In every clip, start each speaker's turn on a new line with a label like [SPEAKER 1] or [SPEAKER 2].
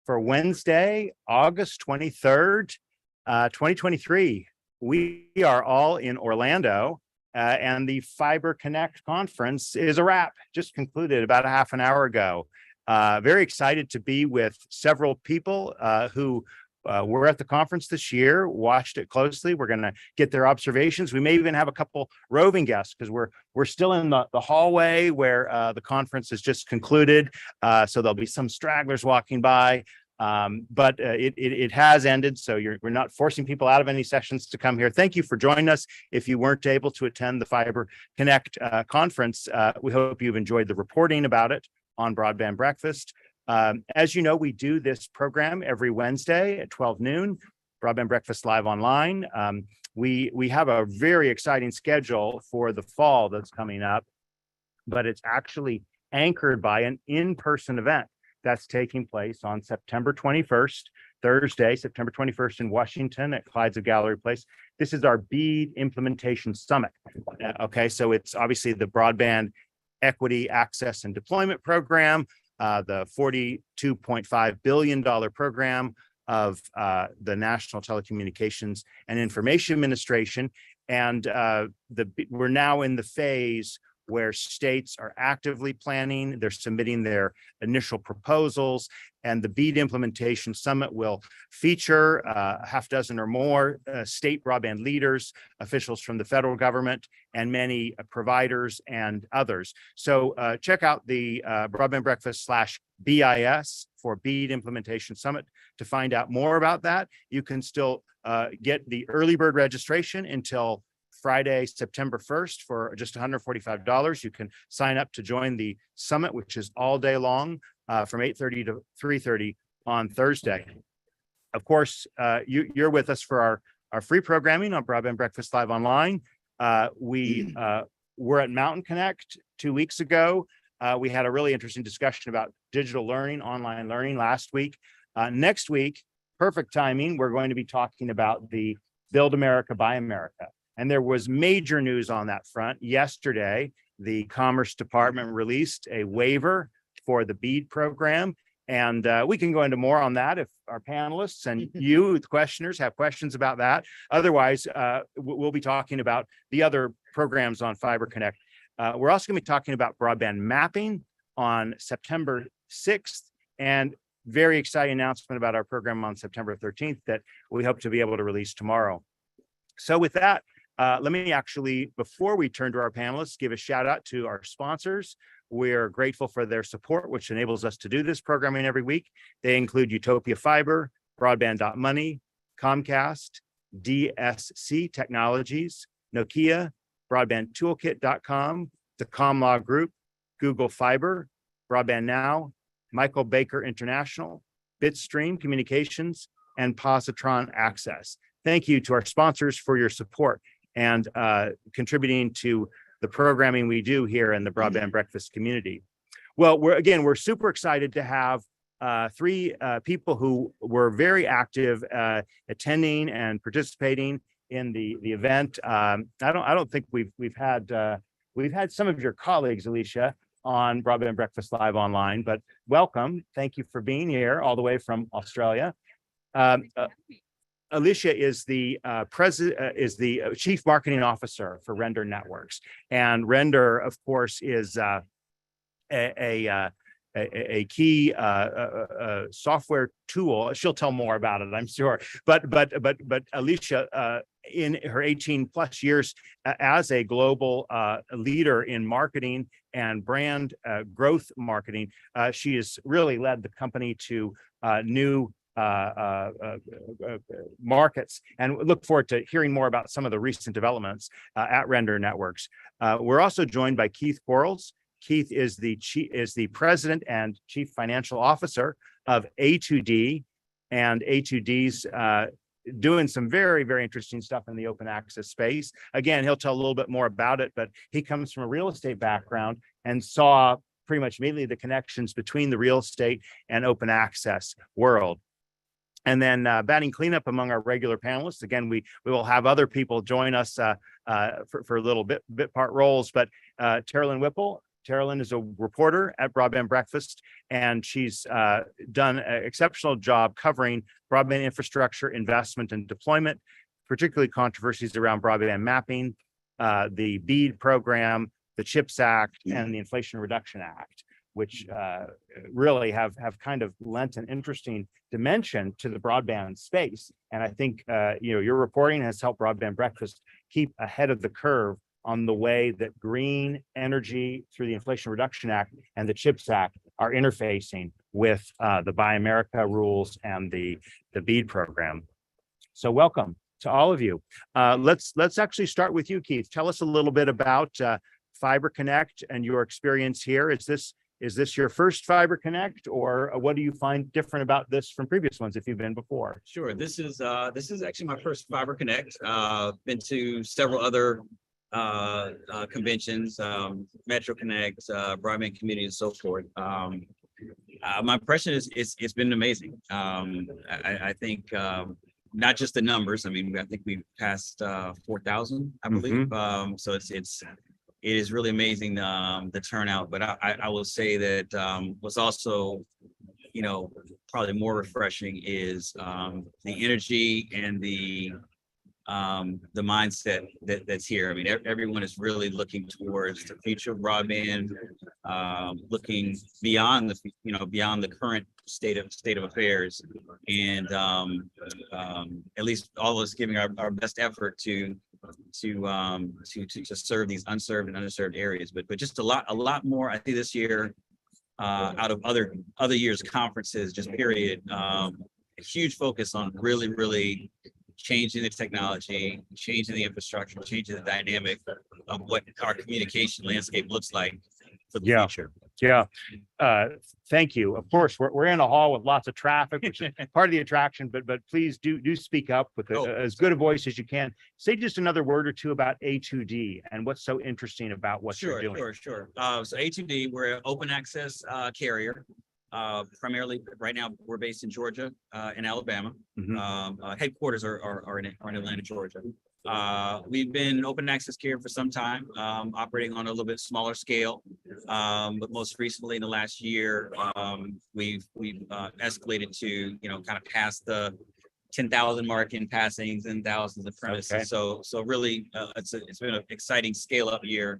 [SPEAKER 1] for Wednesday, August 23rd, 2023. We are all in Orlando, and the Fiber Connect conference is a wrap, just concluded about a half an hour ago. Very excited to be with several people who were at the conference this year, watched it closely. We're going to get their observations. We may even have a couple roving guests because we're still in the hallway where the conference has just concluded. So there'll be some stragglers walking by, but it has ended. So we're not forcing people out of any sessions to come here. Thank you for joining us. If you weren't able to attend the Fiber Connect conference, we hope you've enjoyed the reporting about it on Broadband Breakfast. As you know, we do this program every Wednesday at 12 noon, Broadband Breakfast Live Online. We have a very exciting schedule for the fall that's coming up, but it's actually anchored by an in-person event that's taking place on September 21st, Thursday, September 21st in Washington at Clyde's of Gallery Place. This is our BEAD Implementation Summit. Okay, so it's obviously the Broadband Equity, Access, and Deployment Program, the $42.5 billion program of the National Telecommunications and Information Administration. And we're now in the phase where states are actively planning, they're submitting their initial proposals, and the BEAD Implementation Summit will feature a half dozen or more state broadband leaders, officials from the federal government, and many providers and others. So check out the Broadband Breakfast /BIS for BEAD Implementation Summit to find out more about that. You can still get the early bird registration until Friday, September 1st for just $145. You can sign up to join the summit, which is all day long from 8:30 to 3:30 on Thursday. Of course, you're with us for our free programming on Broadband Breakfast Live Online. We were at Mountain Connect 2 weeks ago. We had a really interesting discussion about digital learning, online learning last week. Next week, perfect timing, we're going to be talking about the Build America, Buy America. And there was major news on that front. Yesterday, the Commerce Department released a waiver for the BEAD program. And we can go into more on that if our panelists and you, the questioners, have questions about that. Otherwise, we'll be talking about the other programs on Fiber Connect. We're also going to be talking about broadband mapping on September 6th, and very exciting announcement about our program on September 13th that we hope to be able to release tomorrow. So with that, let me actually, before we turn to our panelists, give a shout out to our sponsors. We're grateful for their support, which enables us to do this programming every week. They include Utopia Fiber, Broadband.Money, Comcast, DSC Technologies, Nokia, BroadbandToolkit.com, the ComLaw Group, Google Fiber, Broadband Now, Michael Baker International, Bitstream Communications, and Positron Access. Thank you to our sponsors for your support and contributing to the programming we do here in the Broadband Breakfast community. Well, we're super excited to have three people who were very active attending and participating in the event. I don't think we've had some of your colleagues, Alicia, on Broadband Breakfast Live Online, but welcome. Thank you for being here all the way from Australia. Alicia is the chief marketing officer for Render Networks, and Render, of course, is a key software tool. She'll tell more about it, I'm sure. But Alicia, in her 18 plus years as a global leader in marketing and brand growth marketing, she has really led the company to new markets, and look forward to hearing more about some of the recent developments at Render Networks. We're also joined by Keith Quarles. Keith is the president and chief financial officer of A2D, and A2D's doing some very, very interesting stuff in the open access space. Again, he'll tell a little bit more about it, but he comes from a real estate background and saw pretty much immediately the connections between the real estate and open access world. And then batting cleanup among our regular panelists. Again, we will have other people join us for little bit part roles, but Terralyn Whipple. Teralyn is a reporter at Broadband Breakfast, and she's done an exceptional job covering broadband infrastructure investment and deployment, particularly controversies around broadband mapping, the BEAD program, the CHIPS Act, and the Inflation Reduction Act, which really have kind of lent an interesting dimension to the broadband space. And I think your reporting has helped Broadband Breakfast keep ahead of the curve on the way that green energy through the Inflation Reduction Act and the CHIPS Act are interfacing with the Buy America rules and the BEAD program. So welcome to all of you. Let's actually start with you, Keith. Tell us a little bit about Fiber Connect and your experience here. Is this your first Fiber Connect, or what do you find different about this from previous ones if you've been before?
[SPEAKER 2] Sure. This is actually my first Fiber Connect. Been to several other conventions, Metro Connect, Broadband Community, and so forth. My impression is it's been amazing. I think not just the numbers. I mean, I think we've passed 4,000, I believe. So it is really amazing the turnout. But I will say that what's also probably more refreshing is the energy and the mindset that's here. I mean, everyone is really looking towards the future of broadband, looking beyond the current state of affairs, and at least all of us giving our best effort to serve these unserved and underserved areas. But just a lot more, I think, this year out of other years' conferences, just period. A huge focus on really changing the technology, changing the infrastructure, changing the dynamic of what our communication landscape looks like for the future.
[SPEAKER 1] Yeah. Thank you. Of course, we're in a hall with lots of traffic, which is part of the attraction, but please do speak up with as good a voice as you can. Say just another word or two about A2D and what's so interesting about what you're doing.
[SPEAKER 2] Sure. So A2D, we're an open access carrier. Primarily right now we're based in Georgia and Alabama. Headquarters are in Atlanta, Georgia. We've been open access carrier for some time, operating on a little bit smaller scale, but most recently in the last year, we've escalated to kind of past the 10,000 mark in passings and thousands of premises. Okay. So really, it's been an exciting scale up year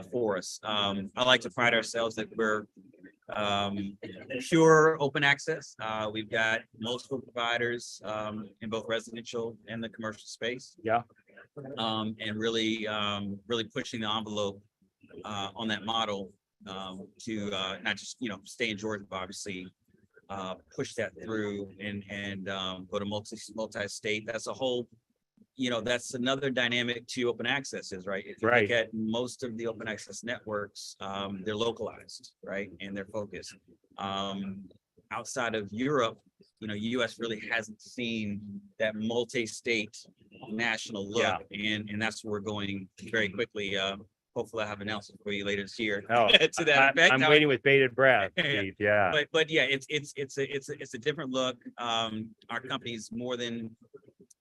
[SPEAKER 2] for us. I like to pride ourselves that we're pure open access. We've got multiple providers in both residential and the commercial space. Yeah. And really pushing the envelope on that model to not just stay in Georgia, but obviously push that through and go to multi-state. That's a whole. That's another dynamic to open access is, right? If you look at most of the open access networks, they're localized, right? And they're focused. Outside of Europe, US really hasn't seen that multi-state national look. Yeah. And that's where we're going very quickly. Hopefully I have an announcement for you later this year.
[SPEAKER 1] Oh, to that effect. I'm waiting with bated breath, Steve. Yeah.
[SPEAKER 2] But yeah, it's a different look. Our company's more than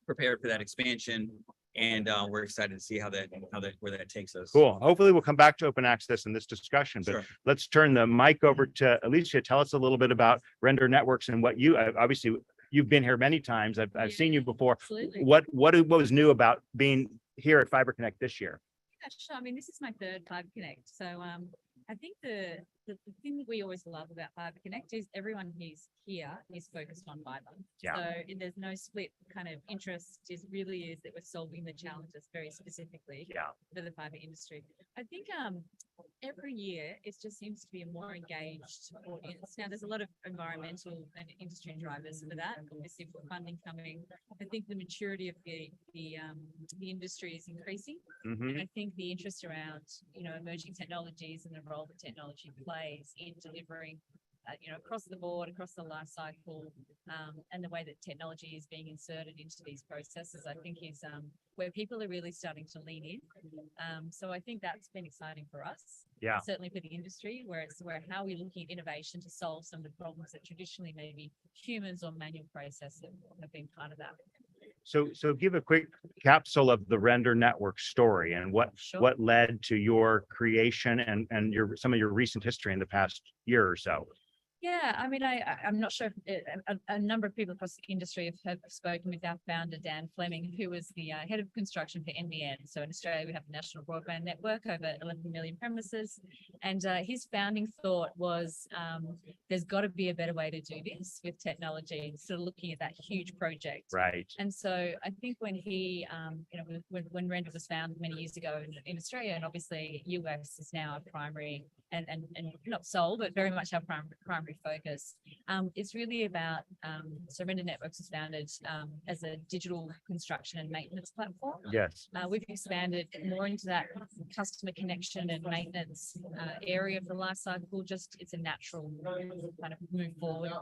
[SPEAKER 2] prepared for that expansion, and we're excited to see where that takes us.
[SPEAKER 1] Cool. Hopefully we'll come back to open access in this discussion, but let's turn the mic over to Alicia. Tell us a little bit about Render Networks and what obviously you've been here many times. I've seen you before. Absolutely. What was new about being here at Fiber Connect this year?
[SPEAKER 3] Yeah, sure. I mean, this is my third Fiber Connect, so I think the thing that we always love about Fiber Connect is everyone who's here is focused on fiber. Yeah. So there's no split kind of interest. It really is that we're solving the challenges very specifically for the fiber industry. I think every year it just seems to be a more engaged audience. Now there's a lot of environmental and industry drivers for that. Obviously, for funding coming, I think the maturity of the industry is increasing, and I think the interest around emerging technologies and the role that technology plays in delivering across the board, across the life cycle, and the way that technology is being inserted into these processes, I think is where people are really starting to lean in. So I think that's been exciting for us. Yeah. Certainly for the industry, where how we're looking at innovation to solve some of the problems that traditionally maybe humans or manual processes have been part of that.
[SPEAKER 1] So give a quick capsule of the Render Network story and
[SPEAKER 3] Sure.
[SPEAKER 1] what led to your creation and some of your recent history in the past year or so.
[SPEAKER 3] Yeah, I mean, I'm not sure if a number of people across the industry have spoken with our founder, Dan Fleming, who was the head of construction for NBN. So in Australia, we have the National Broadband Network, over 11 million premises. And his founding thought was there's got to be a better way to do this with technology, sort of looking at that huge project.
[SPEAKER 1] Right.
[SPEAKER 3] And so I think when he, when Render was founded many years ago in Australia, and obviously US is now a primary and not sole, but very much our primary focus. It's really about, so Render Networks was founded as a digital construction and maintenance platform.
[SPEAKER 1] Yes.
[SPEAKER 3] We've expanded more into that customer connection and maintenance area of the life cycle. Just it's a natural kind of move forward,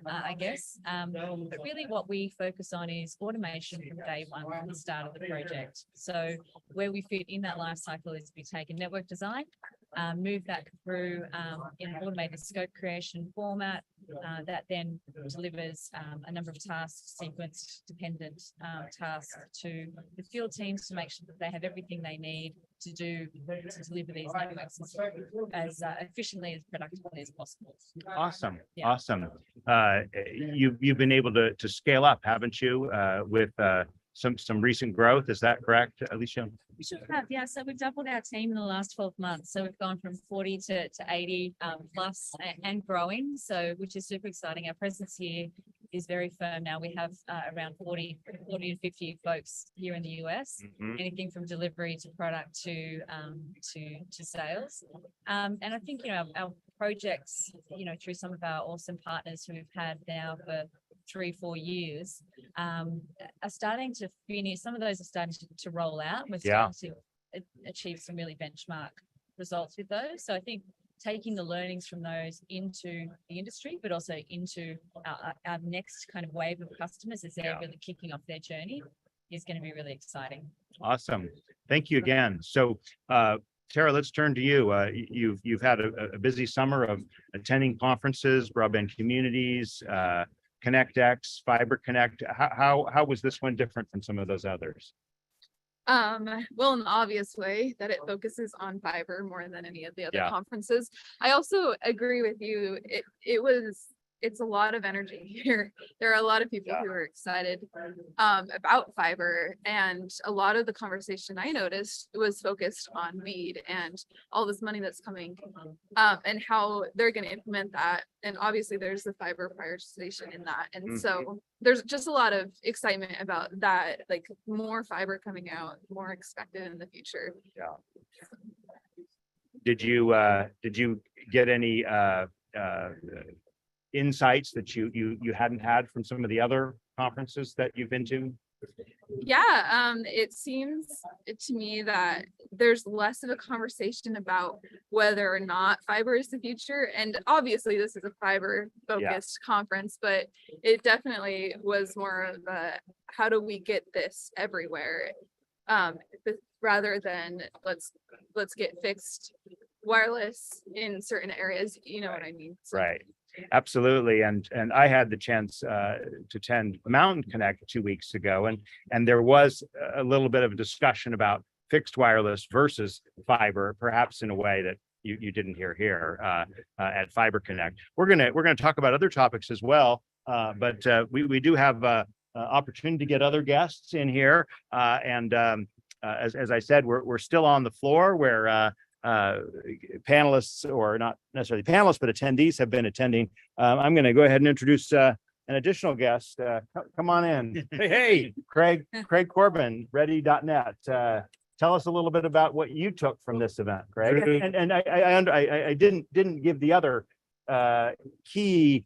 [SPEAKER 3] I guess. But really what we focus on is automation from day one, from the start of the project. So where we fit in that life cycle is we take a network design, move that through in an automated scope creation format that then delivers a number of tasks, sequence dependent tasks to the field teams to make sure that they have everything they need to deliver these networks as efficiently, as productively as possible.
[SPEAKER 1] Awesome.
[SPEAKER 3] Yeah.
[SPEAKER 1] Awesome. You've been able to scale up, haven't you, with some recent growth? Is that correct, Alicia?
[SPEAKER 3] We should have, yeah. So we've doubled our team in the last 12 months. So we've gone from 40 to 80 plus and growing. So which is super exciting. Our presence here is very firm now. We have around 40 to 50 folks here in the US.
[SPEAKER 1] Mhm.
[SPEAKER 3] Anything from delivery to product to sales. And I think our projects, through some of our awesome partners who we've had now for 3-4 years, are starting to finish. Some of those are starting to roll out. We're starting to achieve some really benchmark results with those. So I think taking the learnings from those into the industry, but also into our next kind of wave of customers as they're really kicking off their journey is going to be really exciting.
[SPEAKER 1] Awesome. Thank you again. So, Tara, let's turn to you. You've had a busy summer of attending conferences, broadband communities, ConnectX, Fiber Connect. How was this one different from some of those others?
[SPEAKER 4] Well, in the obvious way that it focuses on fiber more than any of the other conferences. I also agree with you. It's a lot of energy here. There are a lot of people who are excited about fiber, and a lot of the conversation I noticed was focused on BEAD and all this money that's coming, and how they're going to implement that. And obviously there's the fiber prioritization in that. And so there's just a lot of excitement about that, like more fiber coming out, more expected in the future.
[SPEAKER 1] Yeah. Did you get any insights that you hadn't had from some of the other conferences that you've been to?
[SPEAKER 4] Yeah, it seems to me that there's less of a conversation about whether or not fiber is the future. And obviously this is a fiber focused conference, but it definitely was more of a, how do we get this everywhere? Rather than let's get fixed wireless in certain areas, you know what I mean? So.
[SPEAKER 1] Right. Absolutely. And I had the chance to attend Mountain Connect 2 weeks ago, and there was a little bit of a discussion about fixed wireless versus fiber, perhaps in a way that you didn't hear here at Fiber Connect. We're gonna talk about other topics as well, but we do have opportunity to get other guests in here, and as I said, we're still on the floor where panelists, or not necessarily panelists, but attendees have been attending. I'm going to go ahead and introduce an additional guest. Come on in. Hey, Craig Corbin, ready.net. Tell us a little bit about what you took from this event, Craig. And I didn't give the other key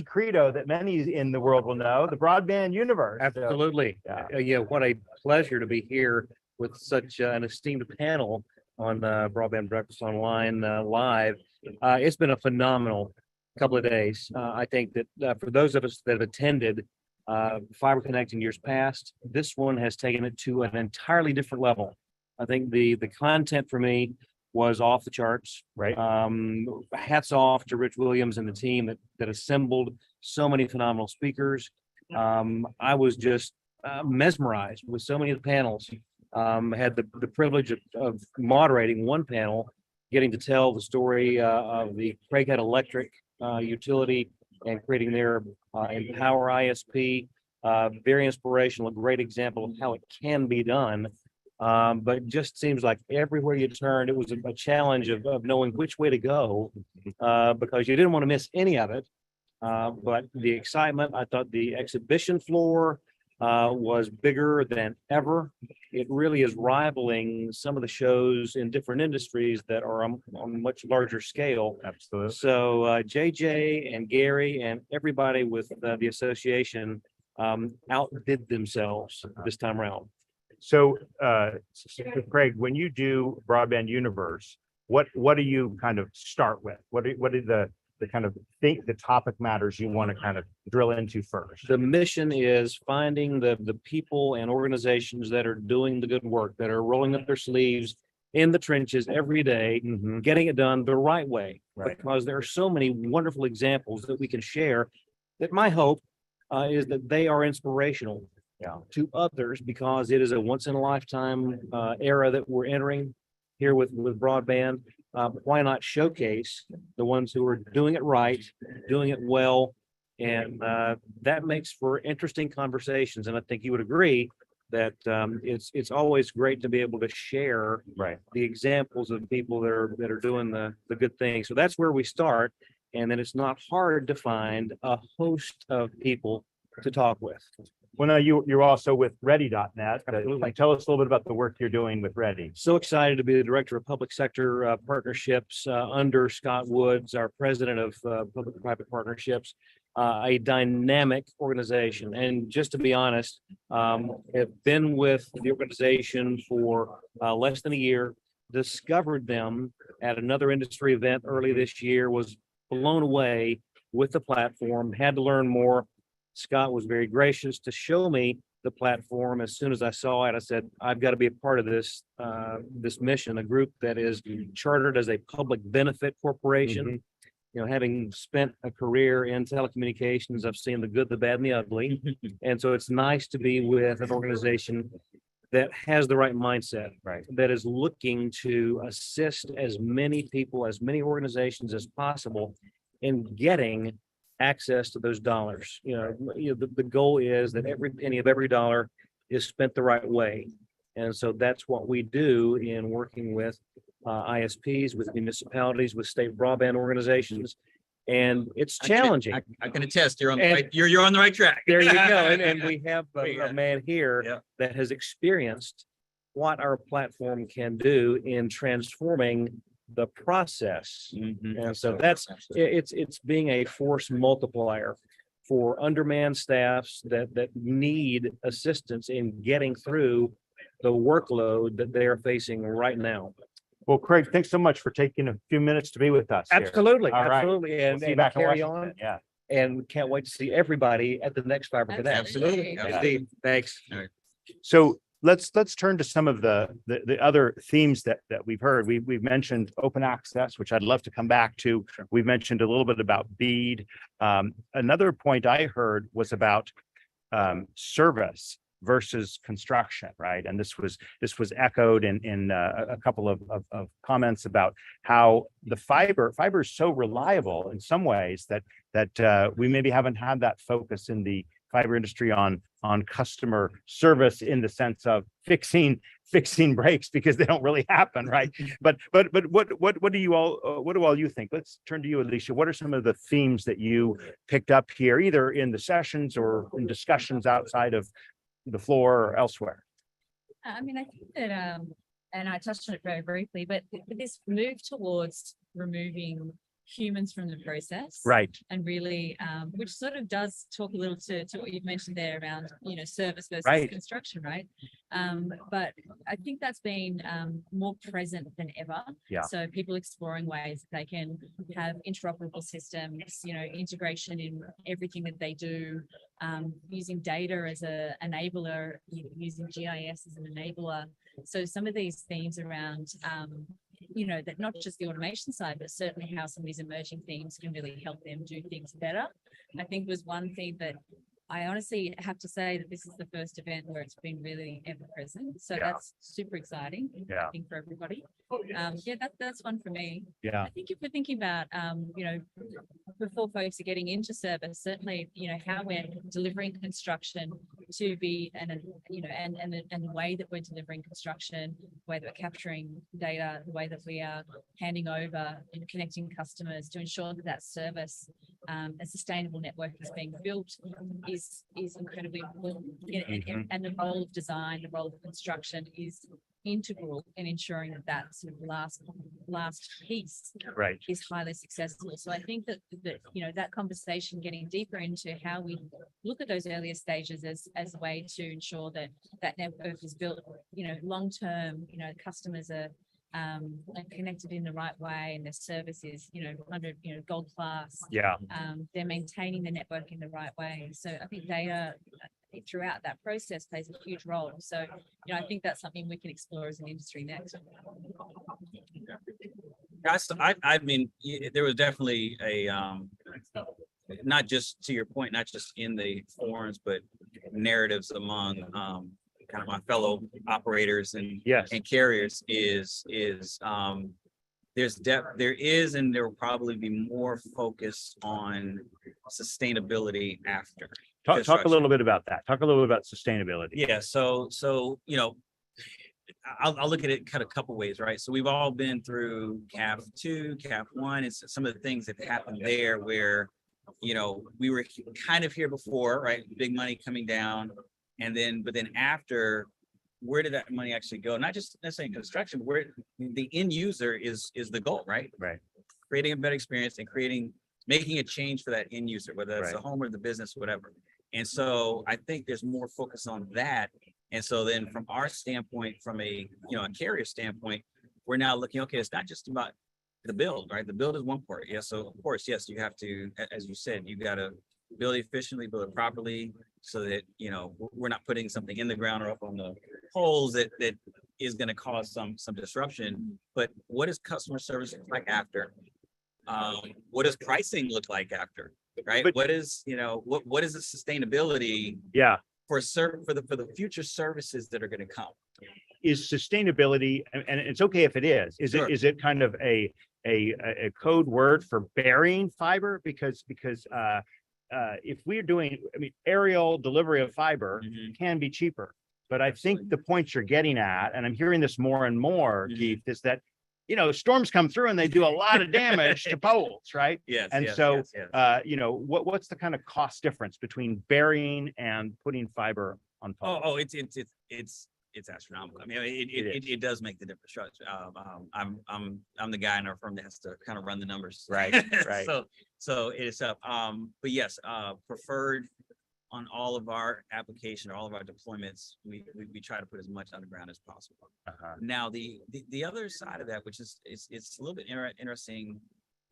[SPEAKER 1] credo that many in the world will know, the broadband universe.
[SPEAKER 5] Absolutely. Yeah, what a pleasure to be here with such an esteemed panel on Broadband Breakfast Online live. It's been a phenomenal couple of days. I think that for those of us that have attended Fiber Connect in years past, this one has taken it to an entirely different level. I think the content for me was off the charts.
[SPEAKER 1] Right.
[SPEAKER 5] Hats off to Rich Williams and the team that assembled so many phenomenal speakers. I was just mesmerized with so many of the panels. Had the privilege of moderating one panel, getting to tell the story of the Craighead Electric utility and creating their Empower ISP. Very inspirational, a great example of how it can be done. But it just seems like everywhere you turned, it was a challenge of knowing which way to go because you didn't want to miss any of it. But the excitement, I thought the exhibition floor was bigger than ever. It really is rivaling some of the shows in different industries that are on a much larger scale.
[SPEAKER 1] Absolutely.
[SPEAKER 5] So JJ and Gary and everybody with the association outdid themselves this time around.
[SPEAKER 1] So, Craig, when you do Broadband Universe, what do you kind of start with? What are the kind of the topic matters you want to kind of drill into first?
[SPEAKER 5] The mission is finding the people and organizations that are doing the good work, that are rolling up their sleeves in the trenches every day, getting it done the right way.
[SPEAKER 1] Right.
[SPEAKER 5] Because there are so many wonderful examples that we can share that my hope is that they are inspirational to others, because it is a once in a lifetime era that we're entering here with broadband. Why not showcase the ones who are doing it right, doing it well, and that makes for interesting conversations. And I think you would agree that it's always great to be able to share the examples of people that are doing the good things. So that's where we start, and then it's not hard to find a host of people to talk with.
[SPEAKER 1] Well, now you're also with Ready.net.
[SPEAKER 5] Absolutely.
[SPEAKER 1] Tell us a little bit about the work you're doing with Ready.
[SPEAKER 5] So excited to be the director of public sector partnerships under Scott Woods, our president of public-private partnerships, a dynamic organization. And just to be honest, have been with the organization for less than a year, discovered them at another industry event early this year, was blown away with the platform, had to learn more. Scott was very gracious to show me the platform. As soon as I saw it, I said, I've got to be a part of this mission, a group that is chartered as a public benefit corporation. You know, having spent a career in telecommunications, I've seen the good, the bad, and the ugly. And so it's nice to be with an organization that has the right mindset, that is looking to assist as many people, as many organizations as possible in getting access to those dollars. The goal is that every penny of every dollar is spent the right way. And so that's what we do in working with ISPs, with municipalities, with state broadband organizations. And it's challenging.
[SPEAKER 2] I can attest you're on you're on the right track.
[SPEAKER 5] There you go. And we have a man here that has experienced what our platform can do in transforming the process. And so it's being a force multiplier for undermanned staffs that need assistance in getting through the workload that they are facing right now.
[SPEAKER 1] Well, Craig, thanks so much for taking a few minutes to be with us here.
[SPEAKER 5] Absolutely.
[SPEAKER 1] All right.
[SPEAKER 5] Absolutely.
[SPEAKER 1] We'll
[SPEAKER 5] And,
[SPEAKER 1] see you back in
[SPEAKER 5] carry
[SPEAKER 1] Washington.
[SPEAKER 5] on.
[SPEAKER 1] Yeah.
[SPEAKER 5] And can't wait to see everybody at the next Fiber Connect.
[SPEAKER 2] Absolutely.
[SPEAKER 5] Indeed. Thanks.
[SPEAKER 1] So let's turn to some of the other themes that we've heard. We've mentioned open access, which I'd love to come back to. We've mentioned a little bit about BEAD. Another point I heard was about service versus construction, right? And this was echoed in a couple of comments about how the fiber is so reliable in some ways that we maybe haven't had that focus in the fiber industry on customer service in the sense of fixing breaks, because they don't really happen, right? But what do all you think? Let's turn to you, Alicia. What are some of the themes that you picked up here, either in the sessions or in discussions outside of the floor or elsewhere?
[SPEAKER 3] I mean, I think that, and I touched on it very briefly, but this move towards removing humans from the process,
[SPEAKER 1] Right?
[SPEAKER 3] And really, which sort of does talk a little to what you've mentioned there around, service versus construction, right? But I think that's been more present than ever.
[SPEAKER 1] Yeah.
[SPEAKER 3] So people exploring ways that they can have interoperable systems, integration in everything that they do, using data as an enabler, using GIS as an enabler. So some of these themes around that not just the automation side, but certainly how some of these emerging themes can really help them do things better, I think was one thing that I honestly have to say that this is the first event where it's been really ever present. So
[SPEAKER 1] Yeah.
[SPEAKER 3] that's super exciting.
[SPEAKER 1] Yeah.
[SPEAKER 3] I think for everybody. Yeah, that's one for me.
[SPEAKER 1] Yeah.
[SPEAKER 3] I think if we're thinking about, before folks are getting into service, certainly, how we're delivering construction to be, and the way that we're delivering construction, the way that we're capturing data, the way that we are handing over and connecting customers to ensure that that service, a sustainable network is being built is incredibly important. And the role of design, the role of construction is integral in ensuring that sort of last piece
[SPEAKER 1] Right.
[SPEAKER 3] is highly successful. So I think that that conversation, getting deeper into how we look at those earlier stages as a way to ensure that that network is built, long term, customers are connected in the right way, and their service is, under, gold class.
[SPEAKER 1] Yeah.
[SPEAKER 3] They're maintaining the network in the right way. So I think data throughout that process plays a huge role. So, I think that's something we can explore as an industry next.
[SPEAKER 2] I mean, there was definitely a, not just to your point, not just in the forums, but narratives among kind of my fellow operators and
[SPEAKER 1] Yes.
[SPEAKER 2] and carriers is there is, and there will probably be more focus on sustainability after.
[SPEAKER 1] Talk a little bit about that. Talk a little bit about sustainability.
[SPEAKER 2] Yeah, so I'll look at it kind of a couple ways, right? So we've all been through CAF 2, CAF 1, and some of the things that happened there where, we were kind of here before, right? Big money coming down, but then after, where did that money actually go? Not just necessarily in construction, but where the end user is the goal, right?
[SPEAKER 1] Right.
[SPEAKER 2] Creating a better experience and making a change for that end user, whether that's the home or the business, whatever. And so I think there's more focus on that. And so then from our standpoint, from a carrier standpoint, we're now looking, okay, it's not just about the build, right? The build is one part. Yeah. So of course, yes, you have to, as you said, you got to build it efficiently, build it properly, so that, we're not putting something in the ground or up on the poles that is going to cause some disruption. But what does customer service look like after? What does pricing look like after? Right?
[SPEAKER 1] But
[SPEAKER 2] what is the sustainability?
[SPEAKER 1] Yeah.
[SPEAKER 2] For the future services that are going to come?
[SPEAKER 1] Is sustainability, and it's okay if it is.
[SPEAKER 2] Sure.
[SPEAKER 1] Is it kind of a code word for burying fiber? Because if we're doing, aerial delivery of fiber can be cheaper. But I think the point you're getting at, and I'm hearing this more and more, Keith, is that storms come through and they do a lot of damage to poles, right?
[SPEAKER 2] Yes.
[SPEAKER 1] And
[SPEAKER 2] yes,
[SPEAKER 1] so,
[SPEAKER 2] yes, yes.
[SPEAKER 1] what's the kind of cost difference between burying and putting fiber on poles?
[SPEAKER 2] It's astronomical. I mean, it does make the difference. I'm the guy in our firm that has to kind of run the numbers.
[SPEAKER 1] Right. Right.
[SPEAKER 2] So it is up. But yes, preferred on all of our application or all of our deployments, we try to put as much underground as possible. Now, the other side of that, which is it's a little bit interesting,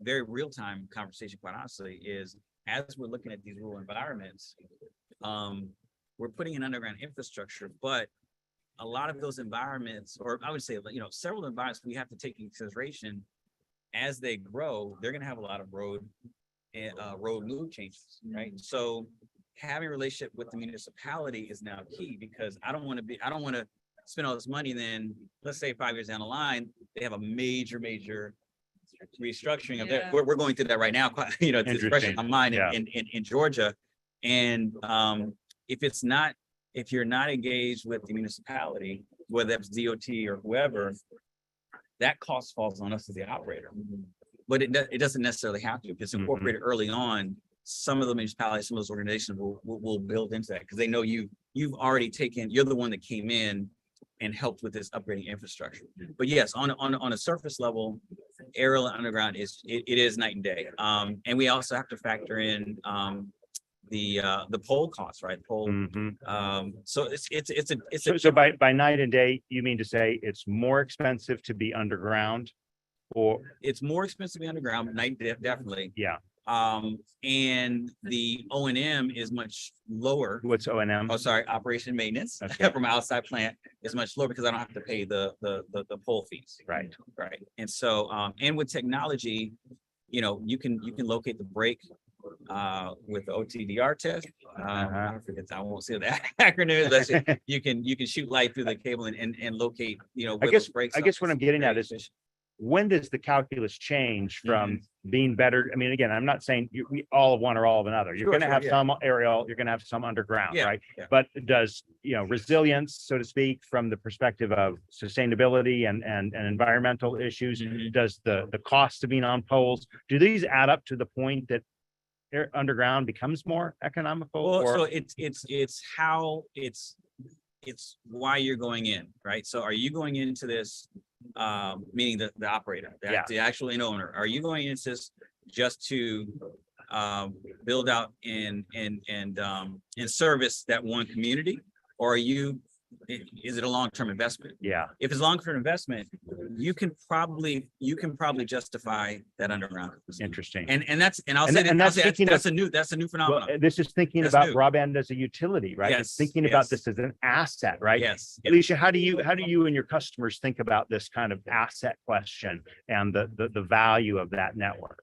[SPEAKER 2] very real time conversation, quite honestly, is as we're looking at these rural environments, we're putting in underground infrastructure, but a lot of those environments, or I would say, several environments we have to take into consideration as they grow. They're going to have a lot of road move changes, right? So having a relationship with the municipality is now key, because I don't want to spend all this money. And then let's say 5 years down the line, they have a major restructuring of that. We're going through that right now. It's fresh in my mind in Georgia. And if you're not engaged with the municipality, whether that's DOT or whoever, that cost falls on us as the operator. But it doesn't necessarily have to. If it's incorporated early on, some of the municipalities, some of those organizations will build into that, because they know you're the one that came in and helped with this upgrading infrastructure. But yes, on a surface level, aerial and underground it is night and day. And we also have to factor in the pole costs, right? So
[SPEAKER 1] So by night and day, you mean to say it's more expensive to be underground, or
[SPEAKER 2] it's more expensive to be underground, night definitely.
[SPEAKER 1] Yeah.
[SPEAKER 2] And the O&M is much lower.
[SPEAKER 1] What's O&M?
[SPEAKER 2] Oh, sorry, operation and maintenance from an outside plant is much lower, because I don't have to pay the pole fees.
[SPEAKER 1] Right.
[SPEAKER 2] And so and with technology, you can locate the break with the OTDR test. I forget, I won't say the acronym. You can shoot light through the cable and locate, where those breaks
[SPEAKER 1] I
[SPEAKER 2] are.
[SPEAKER 1] guess what I'm getting at
[SPEAKER 2] Very
[SPEAKER 1] is,
[SPEAKER 2] efficient.
[SPEAKER 1] when does the calculus change from being better? I mean, again, I'm not saying we all of one or all of another. You're
[SPEAKER 2] Sure,
[SPEAKER 1] going to
[SPEAKER 2] sure,
[SPEAKER 1] have
[SPEAKER 2] yeah.
[SPEAKER 1] some aerial, you're going to have some underground,
[SPEAKER 2] Yeah,
[SPEAKER 1] right?
[SPEAKER 2] yeah.
[SPEAKER 1] But does, resilience, so to speak, from the perspective of sustainability and environmental issues, does the cost of being on poles, do these add up to the point that underground becomes more economical?
[SPEAKER 2] Well,
[SPEAKER 1] or
[SPEAKER 2] so it's why you're going in, right? So are you going into this, meaning the operator, the actual owner? Are you going into this just to build out and service that one community, or is it a long-term investment?
[SPEAKER 1] Yeah.
[SPEAKER 2] If it's long-term investment, you can probably justify that underground.
[SPEAKER 1] Interesting.
[SPEAKER 2] That's a new phenomenon.
[SPEAKER 1] Well, this is thinking
[SPEAKER 2] That's
[SPEAKER 1] about
[SPEAKER 2] new.
[SPEAKER 1] broadband as a utility, right? It's
[SPEAKER 2] Yes,
[SPEAKER 1] thinking about
[SPEAKER 2] yes.
[SPEAKER 1] this as an asset, right?
[SPEAKER 2] Yes.
[SPEAKER 1] Alicia, how do you and your customers think about this kind of asset question and the value of that network?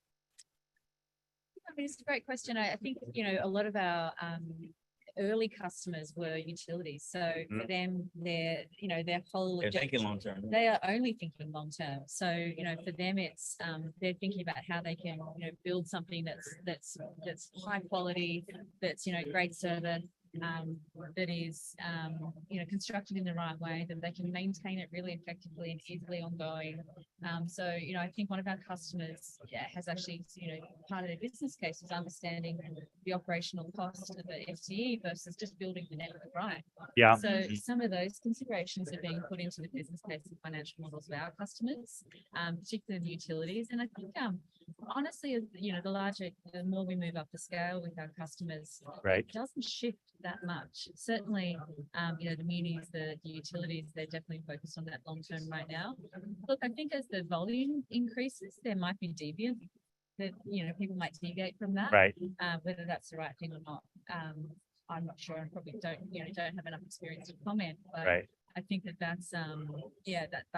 [SPEAKER 3] I mean, it's a great question. I think, a lot of our early customers were utilities. So for them, their whole
[SPEAKER 2] They're
[SPEAKER 3] objective,
[SPEAKER 2] thinking long-term.
[SPEAKER 3] they are only thinking long term. So, for them, it's they're thinking about how they can, build something that's high quality, that's, great service, that is, constructed in the right way, that they can maintain it really effectively and easily ongoing. So, I think one of our customers has actually, part of their business case is understanding the operational cost of the FTE versus just building the network right.
[SPEAKER 1] Yeah.
[SPEAKER 3] So some of those considerations are being put into the business case and financial models of our customers, particularly the utilities. And I think, honestly, the more we move up the scale with our customers,
[SPEAKER 1] Right.
[SPEAKER 3] it doesn't shift that much. Certainly, the munis, the utilities, they're definitely focused on that long term right now. Look, I think as the volume increases, there might be deviant that, people might deviate from that.
[SPEAKER 1] Right.
[SPEAKER 3] Whether that's the right thing or not, I'm not sure. I probably don't have enough experience to comment, but
[SPEAKER 1] Right.
[SPEAKER 3] I think that's I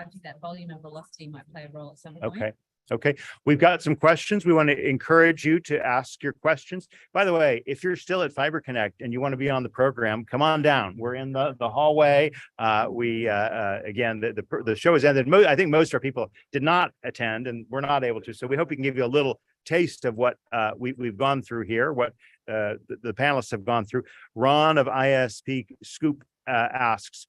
[SPEAKER 3] think that volume and velocity might play a role at some point.
[SPEAKER 1] Okay. We've got some questions. We want to encourage you to ask your questions. By the way, if you're still at Fiber Connect and you want to be on the program, come on down. We're in the hallway. Again, the show has ended. I think most of our people did not attend and we're not able to. So we hope we can give you a little taste of what we've gone through here, what the panelists have gone through. Ron of ISP Scoop asks,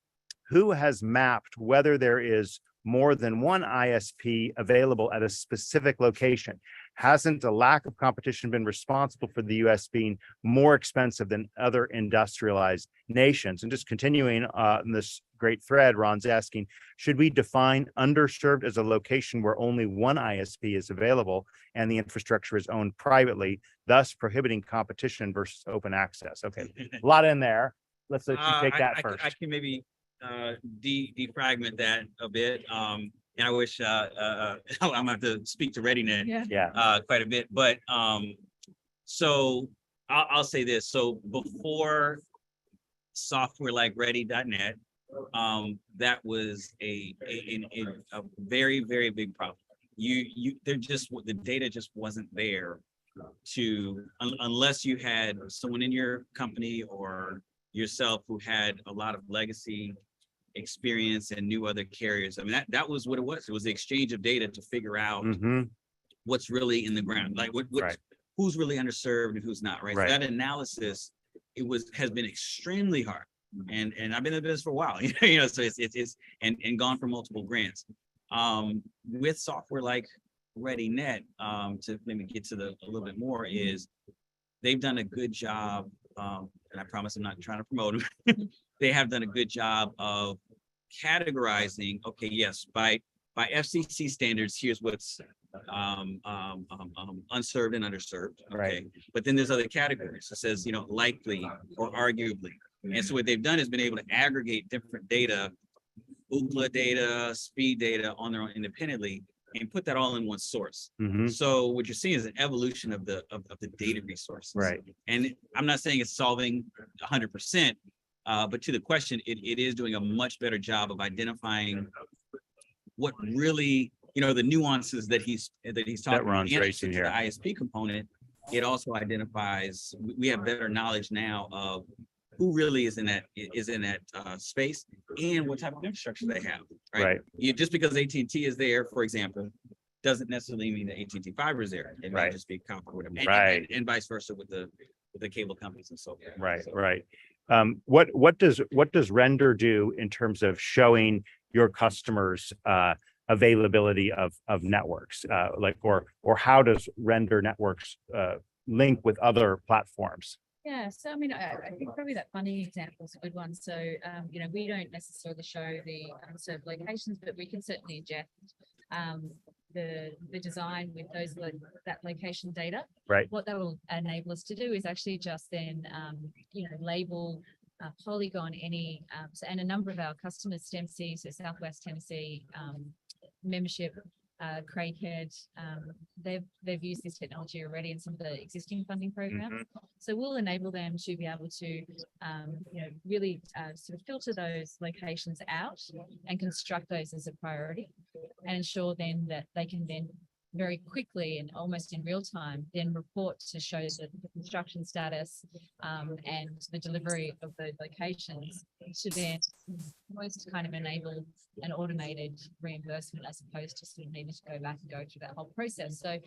[SPEAKER 1] who has mapped whether there is more than one ISP available at a specific location? Hasn't a lack of competition been responsible for the US being more expensive than other industrialized nations? And just continuing in this great thread, Ron's asking, should we define underserved as a location where only one ISP is available and the infrastructure is owned privately, thus prohibiting competition versus open access? Okay, a lot in there. Let's let you take that first.
[SPEAKER 2] I can maybe defragment that a bit. And I wish I'm gonna have to speak to ReadyNet quite a bit. But so I'll say this. So before software like Ready.net, that was a very, very big problem. The data just wasn't there unless you had someone in your company or yourself who had a lot of legacy experience and knew other carriers. I mean, that was what it was. It was the exchange of data to figure out what's really in the ground, like who's really underserved and who's not, right? So that analysis, has been extremely hard. And I've been in business for a while, so it's gone for multiple grants. With software like ReadyNet, to maybe get to a little bit more, is they've done a good job, and I promise I'm not trying to promote them. They have done a good job of categorizing, okay, yes, by FCC standards, here's what's unserved and underserved. Okay.
[SPEAKER 1] Right.
[SPEAKER 2] But then there's other categories. It says, likely or arguably. And so what they've done is been able to aggregate different data, Ookla data, speed data on their own independently, and put that all in one source. So what you're seeing is an evolution of the data resources.
[SPEAKER 1] Right.
[SPEAKER 2] And I'm not saying it's solving 100%, but to the question, it is doing a much better job of identifying what really, the nuances that he's talking about.
[SPEAKER 1] Ron's
[SPEAKER 2] in
[SPEAKER 1] raising
[SPEAKER 2] addition to
[SPEAKER 1] here.
[SPEAKER 2] the ISP component, it also identifies, we have better knowledge now of who really is in that space and what type of infrastructure they have, right?
[SPEAKER 1] Right.
[SPEAKER 2] Just because AT&T is there, for example, doesn't necessarily mean that AT&T fiber is there. It may
[SPEAKER 1] Right.
[SPEAKER 2] just be copper, whatever.
[SPEAKER 1] Right.
[SPEAKER 2] And vice versa with the cable companies and so forth.
[SPEAKER 1] Right,
[SPEAKER 2] So,
[SPEAKER 1] right. What does Render do in terms of showing your customers availability of networks, or how does Render networks link with other platforms?
[SPEAKER 3] Yeah, so I mean, I think probably that funding example is a good one. So, we don't necessarily show the unserved locations, but we can certainly inject the design with that location data.
[SPEAKER 1] Right.
[SPEAKER 3] What that will enable us to do is actually just then, label polygon any, and a number of our customers, Stemsea, so Southwest Tennessee membership, Craighead, they've used this technology already in some of the existing funding programs. So we'll enable them to be able to, really sort of filter those locations out and construct those as a priority, and ensure then that they can then very quickly and almost in real time then report to show the construction status and the delivery of those locations, to then almost kind of enable an automated reimbursement as opposed to sort of needing to go back and go through that whole process. So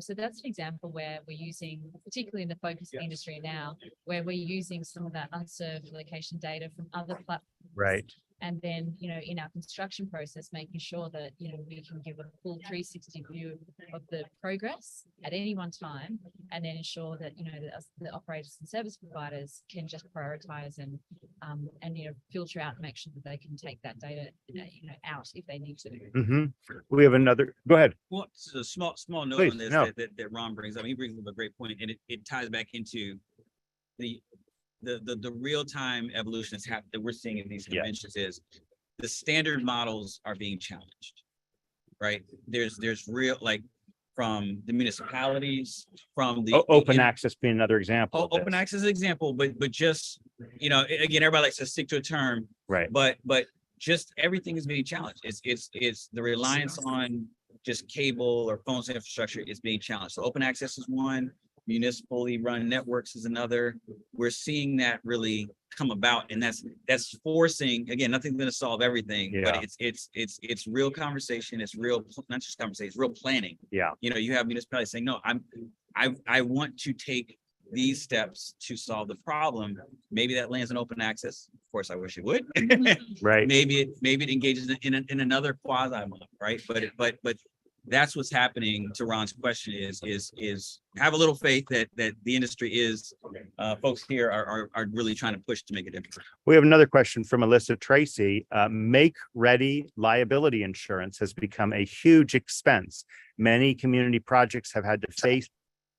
[SPEAKER 3] so that's an example where we're using, particularly in the focus industry now, where we're using some of that unserved location data from other platforms.
[SPEAKER 1] Right.
[SPEAKER 3] And then, in our construction process, making sure that, we can give a full 360 view of the progress at any one time, and then ensure that, the operators and service providers can just prioritize and filter out and make sure that they can take that data, out if they need to.
[SPEAKER 1] We have another, go ahead.
[SPEAKER 2] Well, it's a small note
[SPEAKER 1] Please,
[SPEAKER 2] on this
[SPEAKER 1] no.
[SPEAKER 2] that Ron brings up. He brings up a great point, and it ties back into the real-time evolution that we're seeing in these conventions. Is the standard models are being challenged, right? There's real, like, from the municipalities, from the
[SPEAKER 1] Open access being another example.
[SPEAKER 2] Open access example, but just, again, everybody likes to stick to a term,
[SPEAKER 1] Right.
[SPEAKER 2] but just everything is being challenged. It's the reliance on just cable or phone infrastructure is being challenged. So open access is one. Municipally run networks is another. We're seeing that really come about, and that's forcing, again, nothing's going to solve everything, but it's real conversation. It's real, not just conversation, it's real planning.
[SPEAKER 1] Yeah.
[SPEAKER 2] You have municipalities saying, no, I want to take these steps to solve the problem. Maybe that lands in open access. Of course, I wish it would.
[SPEAKER 1] Right.
[SPEAKER 2] Maybe it engages in another quasi model, right? But that's what's happening. To Ron's question is have a little faith that the industry is, folks here are really trying to push to make a difference.
[SPEAKER 1] We have another question from Alyssa Tracy. Make ready liability insurance has become a huge expense. Many community projects have had to face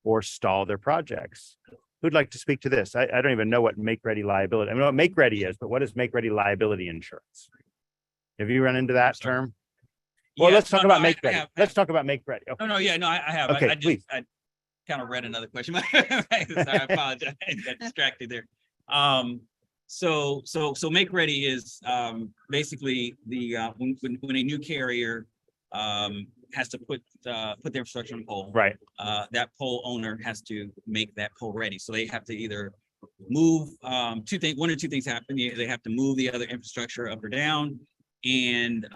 [SPEAKER 1] or stall their projects. Who'd like to speak to this? I don't even know what make ready liability. I mean, what make ready is, but what is make ready liability insurance? Have you run into that term? Well, let's talk about make ready. Let's talk about make ready. Okay.
[SPEAKER 2] I have.
[SPEAKER 1] Okay,
[SPEAKER 2] I kind of read another question. Sorry, I apologize. I got distracted there. So make ready is basically the when a new carrier has to put their infrastructure on pole.
[SPEAKER 1] Right.
[SPEAKER 2] That pole owner has to make that pole ready. So they have to either move one or two things happen. They have to move the other infrastructure up or down. And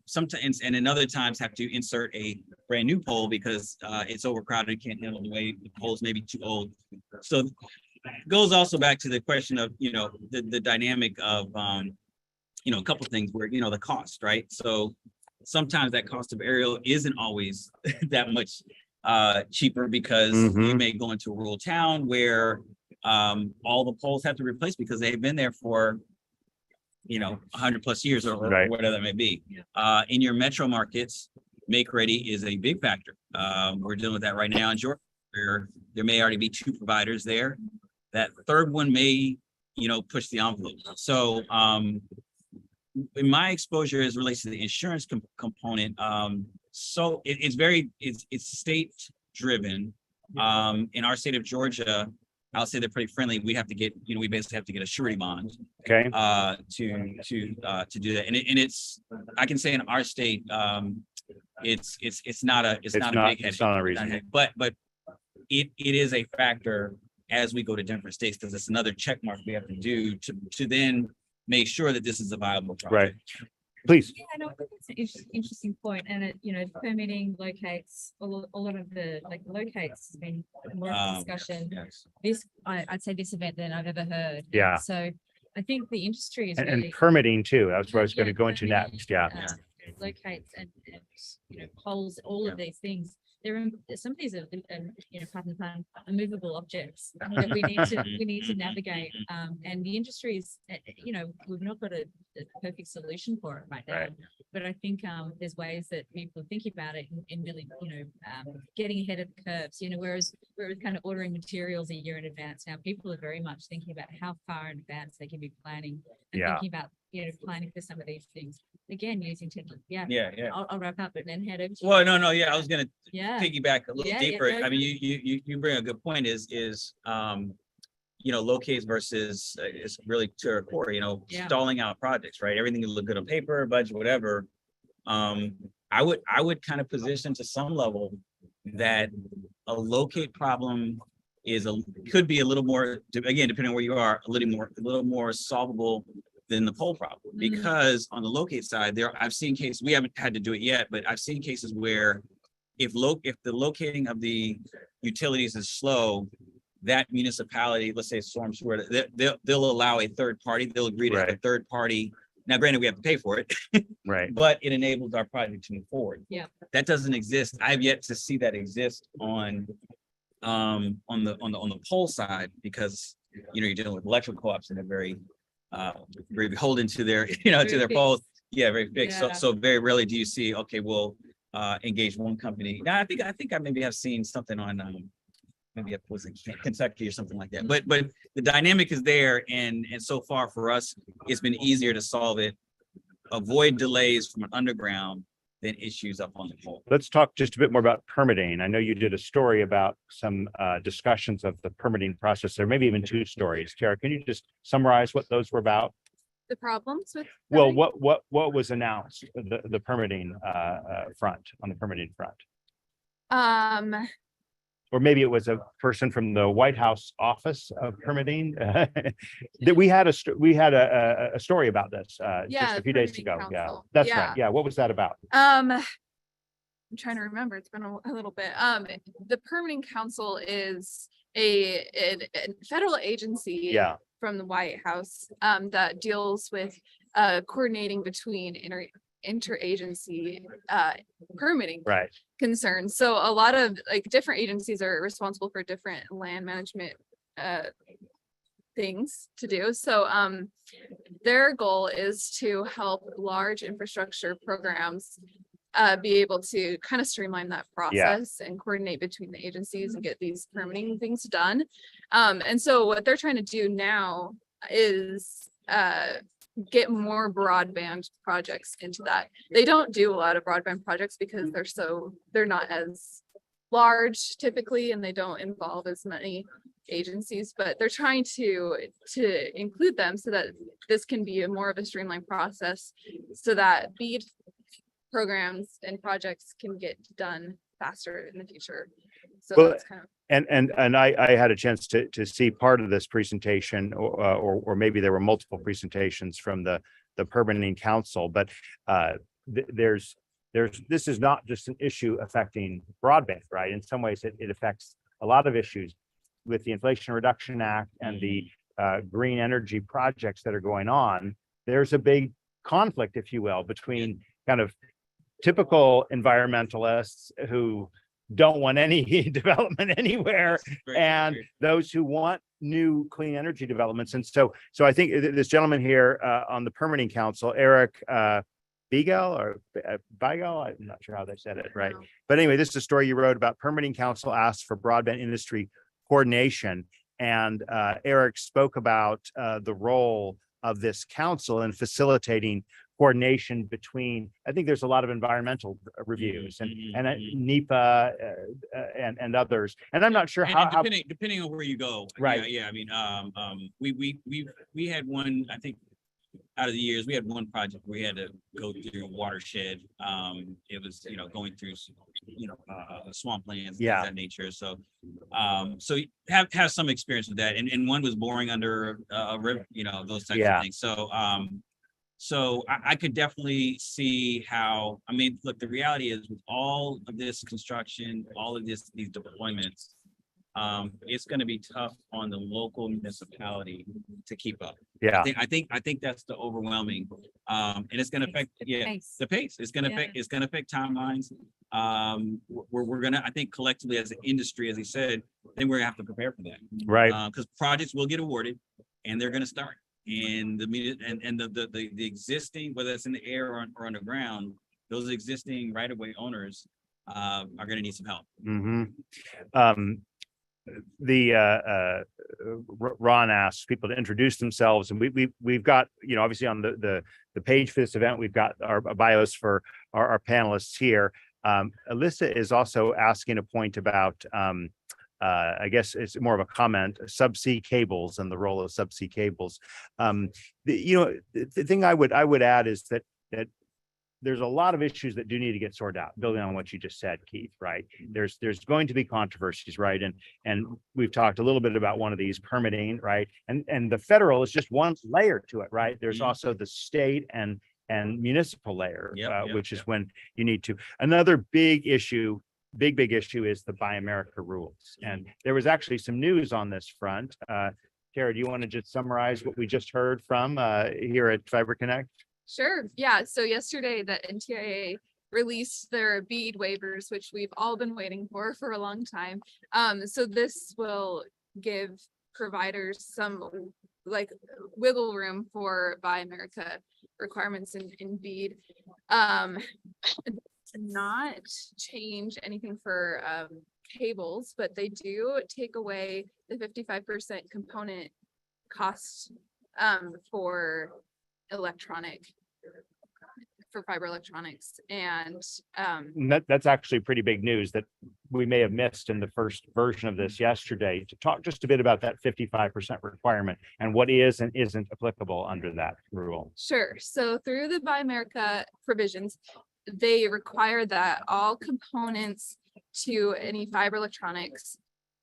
[SPEAKER 2] sometimes, and in other times, have to insert a brand new pole because it's overcrowded, can't handle the way the poles may be too old. So it goes also back to the question of, the dynamic of, a couple of things where, the cost, right? So sometimes that cost of aerial isn't always that much cheaper because you may go into a rural town where all the poles have to replace because they've been there for 100 plus years or whatever that may be. In your metro markets, make ready is a big factor. We're dealing with that right now in Georgia, where there may already be two providers there. That third one may, push the envelope. So in my exposure as relates to the insurance component, so it's state driven. In our state of Georgia, I'll say they're pretty friendly. We have to get, we basically have to get a surety bond.
[SPEAKER 1] Okay.
[SPEAKER 2] To do that, and it's, I can say in our state, it's not a big headache.
[SPEAKER 1] It's not a reason.
[SPEAKER 2] But it is a factor as we go to different states, because it's another check mark we have to do to then make sure that this is a viable project.
[SPEAKER 1] Right. Please.
[SPEAKER 3] Yeah, no, I think it's an interesting point, and it, permitting locates a lot of the locates has been more of a discussion.
[SPEAKER 2] Yes.
[SPEAKER 3] This, I'd say this event than I've ever heard.
[SPEAKER 1] Yeah.
[SPEAKER 3] So I think the industry is
[SPEAKER 1] And
[SPEAKER 3] really
[SPEAKER 1] permitting too. That's what I was going to
[SPEAKER 3] yeah,
[SPEAKER 1] go into
[SPEAKER 3] permitting,
[SPEAKER 1] next. Yeah.
[SPEAKER 3] Locates and polls, all of these things. Some of these are pardon the pun, immovable objects that we need to navigate. And the industry is, we've not got a perfect solution for it right now.
[SPEAKER 1] Right.
[SPEAKER 3] But I think there's ways that people think about it and really, getting ahead of the curves. Whereas kind of ordering materials a year in advance now, people are very much thinking about how far in advance they can be planning and
[SPEAKER 1] Yeah.
[SPEAKER 3] thinking about planning for some of these things. Again, using technology. Yeah.
[SPEAKER 2] Yeah.
[SPEAKER 3] I'll wrap up and then head over to
[SPEAKER 2] Well, no. Yeah, I was gonna
[SPEAKER 3] yeah.
[SPEAKER 2] piggyback a little
[SPEAKER 3] Yeah,
[SPEAKER 2] deeper.
[SPEAKER 3] yeah,
[SPEAKER 2] I mean, you bring a good point. Locates versus is really to our core.
[SPEAKER 3] Yeah.
[SPEAKER 2] Stalling out projects, right? Everything will look good on paper, budget, whatever. I would kind of position to some level that a locate problem could be a little more, again, depending on where you are, a little more solvable than the pole problem, because on the locate side, I've seen cases, we haven't had to do it yet, but I've seen cases where if the locating of the utilities is slow, that municipality, let's say Storm Sewer, they'll allow a third party, they'll agree to have a
[SPEAKER 1] Right.
[SPEAKER 2] third party. Now, granted, we have to pay for it,
[SPEAKER 1] Right.
[SPEAKER 2] but it enables our project to move forward.
[SPEAKER 3] Yeah.
[SPEAKER 2] That doesn't exist. I've yet to see that exist on the pole side, because you're dealing with electrical co-ops and they're very beholden to their to their poles. Yeah, very big.
[SPEAKER 3] Yeah.
[SPEAKER 2] So very rarely do you see, okay, we'll engage one company. Now I think I maybe have seen something on maybe it was in Kentucky or something like that. But the dynamic is there, and so far for us, it's been easier to solve it, avoid delays from an underground than issues up on the pole.
[SPEAKER 1] Let's talk just a bit more about permitting. I know you did a story about some discussions of the permitting process. There maybe even two stories. Tara, can you just summarize what those were about?
[SPEAKER 4] The problems with.
[SPEAKER 1] Well,
[SPEAKER 4] permitting?
[SPEAKER 1] what was announced, the permitting front, on the permitting front? Or maybe it was a person from the White House Office of Permitting. That we had a story about this
[SPEAKER 4] Yeah,
[SPEAKER 1] just a few days
[SPEAKER 4] Permitting
[SPEAKER 1] ago. Yeah,
[SPEAKER 4] Council.
[SPEAKER 1] that's
[SPEAKER 4] Yeah.
[SPEAKER 1] right. Yeah, what was that about?
[SPEAKER 4] I'm trying to remember. It's been a little bit. The Permitting Council is a federal agency
[SPEAKER 1] Yeah,
[SPEAKER 4] from the White House that deals with coordinating between interagency permitting
[SPEAKER 1] right.
[SPEAKER 4] concerns. So a lot of different agencies are responsible for different land management things to do. So their goal is to help large infrastructure programs be able to kind of streamline that process and coordinate between the agencies and get these permitting things done. And so what they're trying to do now is get more broadband projects into that. They don't do a lot of broadband projects because they're not as large typically, and they don't involve as many agencies, but they're trying to include them so that this can be more of a streamlined process, so that BEAD programs and projects can get done faster in the future. So
[SPEAKER 1] Well,
[SPEAKER 4] that's kind of.
[SPEAKER 1] And I had a chance to see part of this presentation, or maybe there were multiple presentations from the permitting council, but this is not just an issue affecting broadband, right? In some ways, it affects a lot of issues with the Inflation Reduction Act and the green energy projects that are going on. There's a big conflict, if you will, between kind of typical environmentalists who don't want any development anywhere, and those who want new clean energy developments. And so I think this gentleman here on the permitting council, Eric Beigel, I'm not sure how they said it, right?
[SPEAKER 4] No.
[SPEAKER 1] But anyway, this is a story you wrote about permitting council asks for broadband industry coordination. And Eric spoke about the role of this council in facilitating coordination between, I think there's a lot of environmental reviews and NEPA and others. And I'm not sure how
[SPEAKER 2] depending on where you go.
[SPEAKER 1] Right.
[SPEAKER 2] Yeah. I mean, we had one, I think out of the years, we had one project where we had to go through a watershed. It was, going through, swamplands, things of that nature. So, so you have some experience with that. And one was boring under a river, those types of things. So, so I could definitely see how, I mean, look, the reality is with all of this construction, all of these deployments, it's going to be tough on the local municipality to keep up.
[SPEAKER 1] Yeah.
[SPEAKER 2] I think that's the overwhelming, and it's going to affect, the pace. It's going to affect timelines. We're going to, I think collectively as an industry, as he said, then we're going to have to prepare for that.
[SPEAKER 1] Right.
[SPEAKER 2] Because projects will get awarded and they're going to start. And the existing, whether it's in the air or underground, those existing right-of-way owners are going to need some help.
[SPEAKER 1] Ron asks people to introduce themselves, and we've got, obviously on the page for this event, we've got our bios for our panelists here. Alyssa is also asking a point about I guess it's more of a comment, subsea cables and the role of subsea cables. The thing I would add is that there's a lot of issues that do need to get sorted out, building on what you just said, Keith, right? There's going to be controversies, right? And we've talked a little bit about one of these, permitting, right? And the federal is just one layer to it, right? There's also the state and municipal layer, which is when you need to. Another big issue is the Buy America rules. And there was actually some news on this front. Tara, do you want to just summarize what we just heard from here at Fiber Connect?
[SPEAKER 4] Sure. Yeah. So yesterday the NTIA released their BEAD waivers, which we've all been waiting for a long time. So this will give providers some wiggle room for Buy America requirements in BEAD. Not change anything for cables, but they do take away the 55% component cost for fiber electronics. And
[SPEAKER 1] that's actually pretty big news that we may have missed in the first version of this yesterday, to talk just a bit about that 55% requirement and what is and isn't applicable under that rule.
[SPEAKER 4] Sure. So through the Buy America provisions, they require that all components to any fiber electronics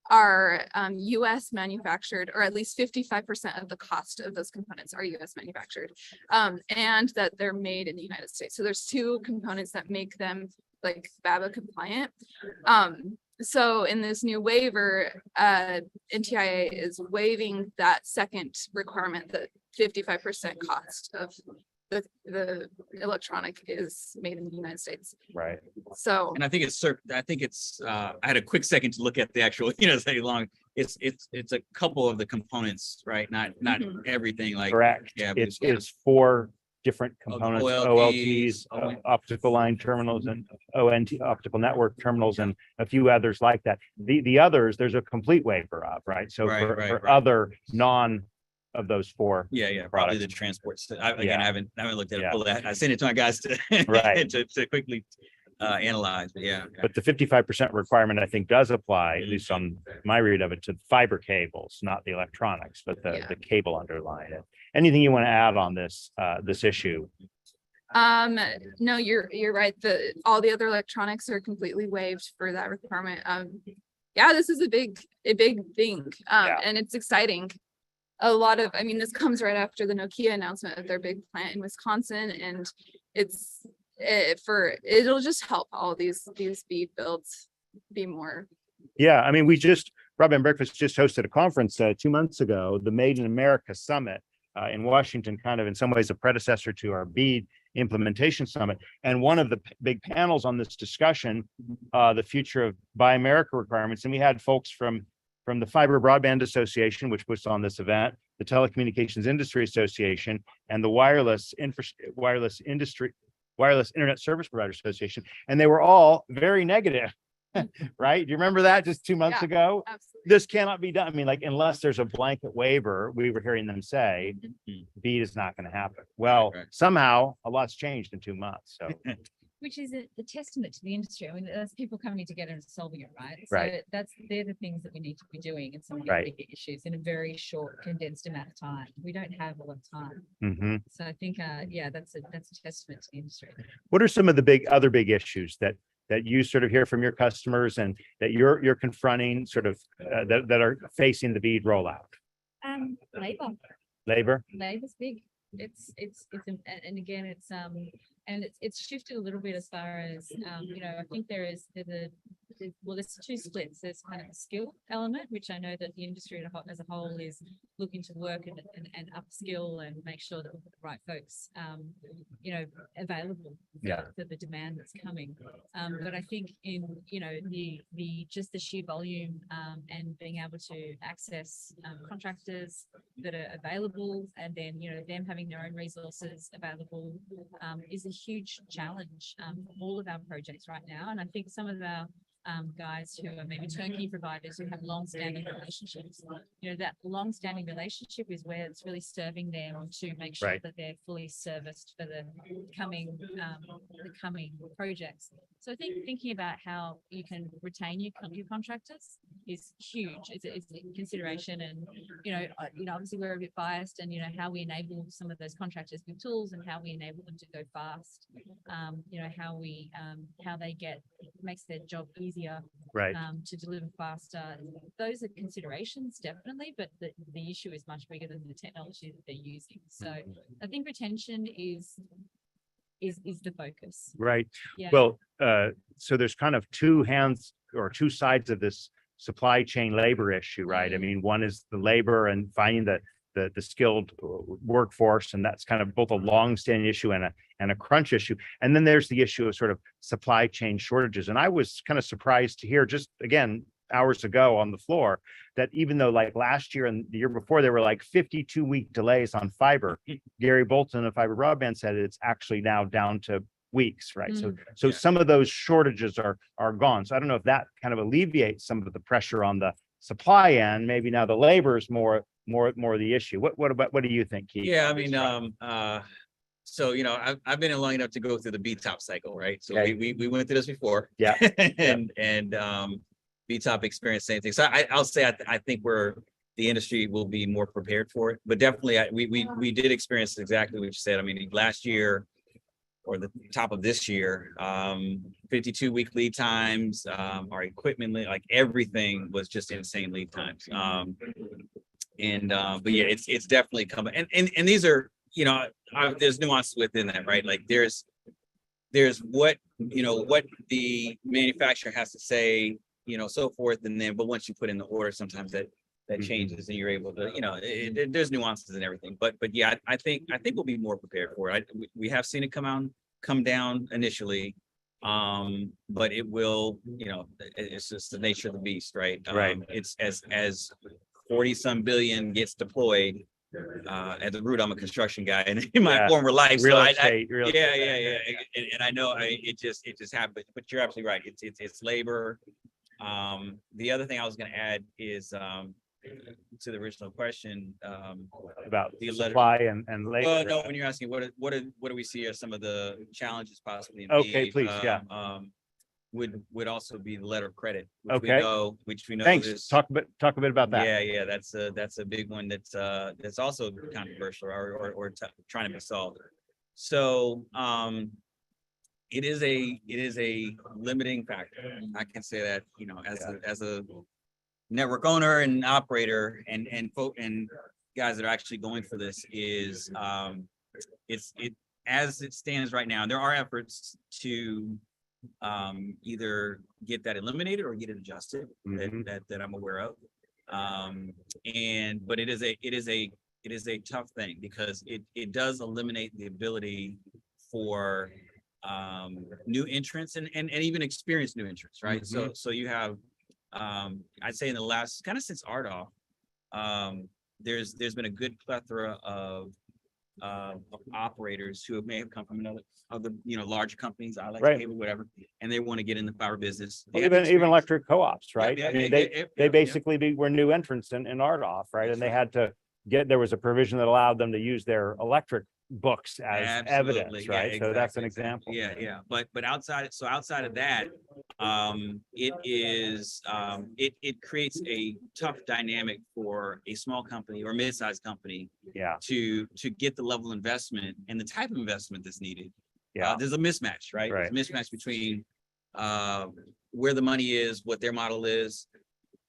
[SPEAKER 4] are US manufactured, or at least 55% of the cost of those components are US manufactured, and that they're made in the United States. So there's two components that make them BABA compliant. So in this new waiver, NTIA is waiving that second requirement, that 55% cost of the electronic is made in the United States.
[SPEAKER 1] Right.
[SPEAKER 4] So,
[SPEAKER 2] and I think I had a quick second to look at the actual, say long, it's a couple of the components, right? Not everything,
[SPEAKER 1] correct.
[SPEAKER 2] Yeah,
[SPEAKER 1] it's 4 different components, OLTs, optical line terminals, and ONT, optical network terminals, and a few others like that. The others, there's a complete waiver of, right? So for other non of those 4.
[SPEAKER 2] Probably the transport. I haven't looked at it fully. I sent it to my guys to to quickly analyze, but
[SPEAKER 1] the 55% requirement, I think, does apply, at least on my read of it, to fiber cables, not the electronics, but the cable underlying it. Anything you want to add on this issue?
[SPEAKER 4] No, you're right. All the other electronics are completely waived for that requirement. This is a big thing, and it's exciting. This comes right after the Nokia announcement of their big plant in Wisconsin, and it'll just help all these BEAD builds be more.
[SPEAKER 1] Broadband Breakfast just hosted a conference 2 months ago, the Made in America Summit in Washington, kind of in some ways a predecessor to our BEAD implementation summit. And one of the big panels on this discussion, the future of Buy America requirements, and we had folks from the Fiber Broadband Association, which puts on this event, the Telecommunications Industry Association, and the Wireless Internet Service Provider Association, and they were all very negative. Right? Do you remember that just 2 months ago?
[SPEAKER 4] Absolutely.
[SPEAKER 1] This cannot be done. Unless there's a blanket waiver, we were hearing them say, BEAD is not going to happen. Well, somehow a lot's changed in 2 months. So
[SPEAKER 3] Which is a testament to the industry. I mean, there's people coming together and solving it, right?
[SPEAKER 1] Right.
[SPEAKER 3] So they're the things that we need to be doing in some of these
[SPEAKER 1] Right.
[SPEAKER 3] bigger issues in a very short, condensed amount of time. We don't have a lot of time.
[SPEAKER 1] Mm-hmm.
[SPEAKER 3] So I think, yeah, that's a testament to the industry.
[SPEAKER 1] What are some of the other big issues that you sort of hear from your customers and that you're confronting sort of that are facing the BEAD rollout?
[SPEAKER 3] Labor's big. And again, it's shifted a little bit as far as, I think there's two splits. There's kind of a skill element, which I know that the industry as a whole is looking to work and upskill and make sure that we've got the right folks, available for the demand that's coming. But I think in, just the sheer volume and being able to access contractors that are available, and then, them having their own resources available is a huge challenge for all of our projects right now. And I think some of our guys who are maybe turnkey providers who have long-standing relationships, that long-standing relationship is where it's really serving them to make sure that they're fully serviced for the coming projects. So I think thinking about how you can retain your contractors is huge. It's a consideration, and obviously we're a bit biased, and how we enable some of those contractors with tools and how we enable them to go fast. How they makes their job easier, to deliver faster. Those are considerations, definitely, but the issue is much bigger than the technology that they're using. So I think retention is the focus. Right. Yeah.
[SPEAKER 1] Well, so there's kind of two sides of this supply chain labor issue, right? I mean, one is the labor and finding the skilled workforce, and that's kind of both a long-standing issue and a crunch issue. And then there's the issue of sort of supply chain shortages. And I was kind of surprised to hear, just again hours ago on the floor, that even though like last year and the year before there were like 52-week delays on fiber, Gary Bolton of Fiber Broadband said it's actually now down to weeks, right? So some of those shortages are gone. So I don't know if that kind of alleviates some of the pressure on the supply end. Maybe now the labor is more the issue. What do you think, Keith?
[SPEAKER 2] Yeah, I mean, so I've been in long enough to go through the BTOP cycle, right? So we went through this before.
[SPEAKER 1] Yeah.
[SPEAKER 2] and BTOP experienced the same thing. So I'll say I think the industry will be more prepared for it. But definitely we did experience exactly what you said. I mean, last year or the top of this year, 52-week lead times, our equipment, like everything was just insane lead times. But yeah, it's definitely coming. And these are, there's nuance within that, right? Like there's what the manufacturer has to say, so forth. And then, but once you put in the order, sometimes that changes and you're able to, there's nuances and everything. But yeah, I think we'll be more prepared for it. We have seen it come down initially. But it will, it's just the nature of the beast, right? It's as 40-some billion gets deployed. At the root, I'm a construction guy, and in my former life,
[SPEAKER 1] real
[SPEAKER 2] so
[SPEAKER 1] estate.
[SPEAKER 2] And I know it just happened. But you're absolutely right. It's labor. The other thing I was going to add is to the original question
[SPEAKER 1] about the supply and labor.
[SPEAKER 2] Well, no, when you're asking what do we see as some of the challenges possibly in
[SPEAKER 1] BEAD, please,
[SPEAKER 2] would also be the letter of credit, which we know.
[SPEAKER 1] Thanks. Talk a bit about that.
[SPEAKER 2] Yeah, that's a big one that's also controversial or trying to be solved. So it is a limiting factor. I can say that, as a network owner and operator and guys that are actually going for this is it as it stands right now. There are efforts to either get that eliminated or get it adjusted that I'm aware of. But it is a tough thing because it does eliminate the ability for new entrants and even experienced new entrants, right? So you have I'd say in the last kind of since RDOF, there's been a good plethora of operators who may have come from other large companies, I like cable, whatever, and they want to get in the fiber business.
[SPEAKER 1] Even electric co-ops, right? I mean, they basically were new entrants in RDOF, right? And they had to there was a provision that allowed them to use their electric books as
[SPEAKER 2] Absolutely.
[SPEAKER 1] evidence,
[SPEAKER 2] Yeah,
[SPEAKER 1] right? So that's an
[SPEAKER 2] exactly.
[SPEAKER 1] example.
[SPEAKER 2] Yeah. But outside of that, it creates a tough dynamic for a small company or mid-sized company
[SPEAKER 1] Yeah,
[SPEAKER 2] to get the level of investment and the type of investment that's needed.
[SPEAKER 1] yeah,
[SPEAKER 2] There's a mismatch, right?
[SPEAKER 1] Right.
[SPEAKER 2] There's a mismatch between where the money is, what their model is,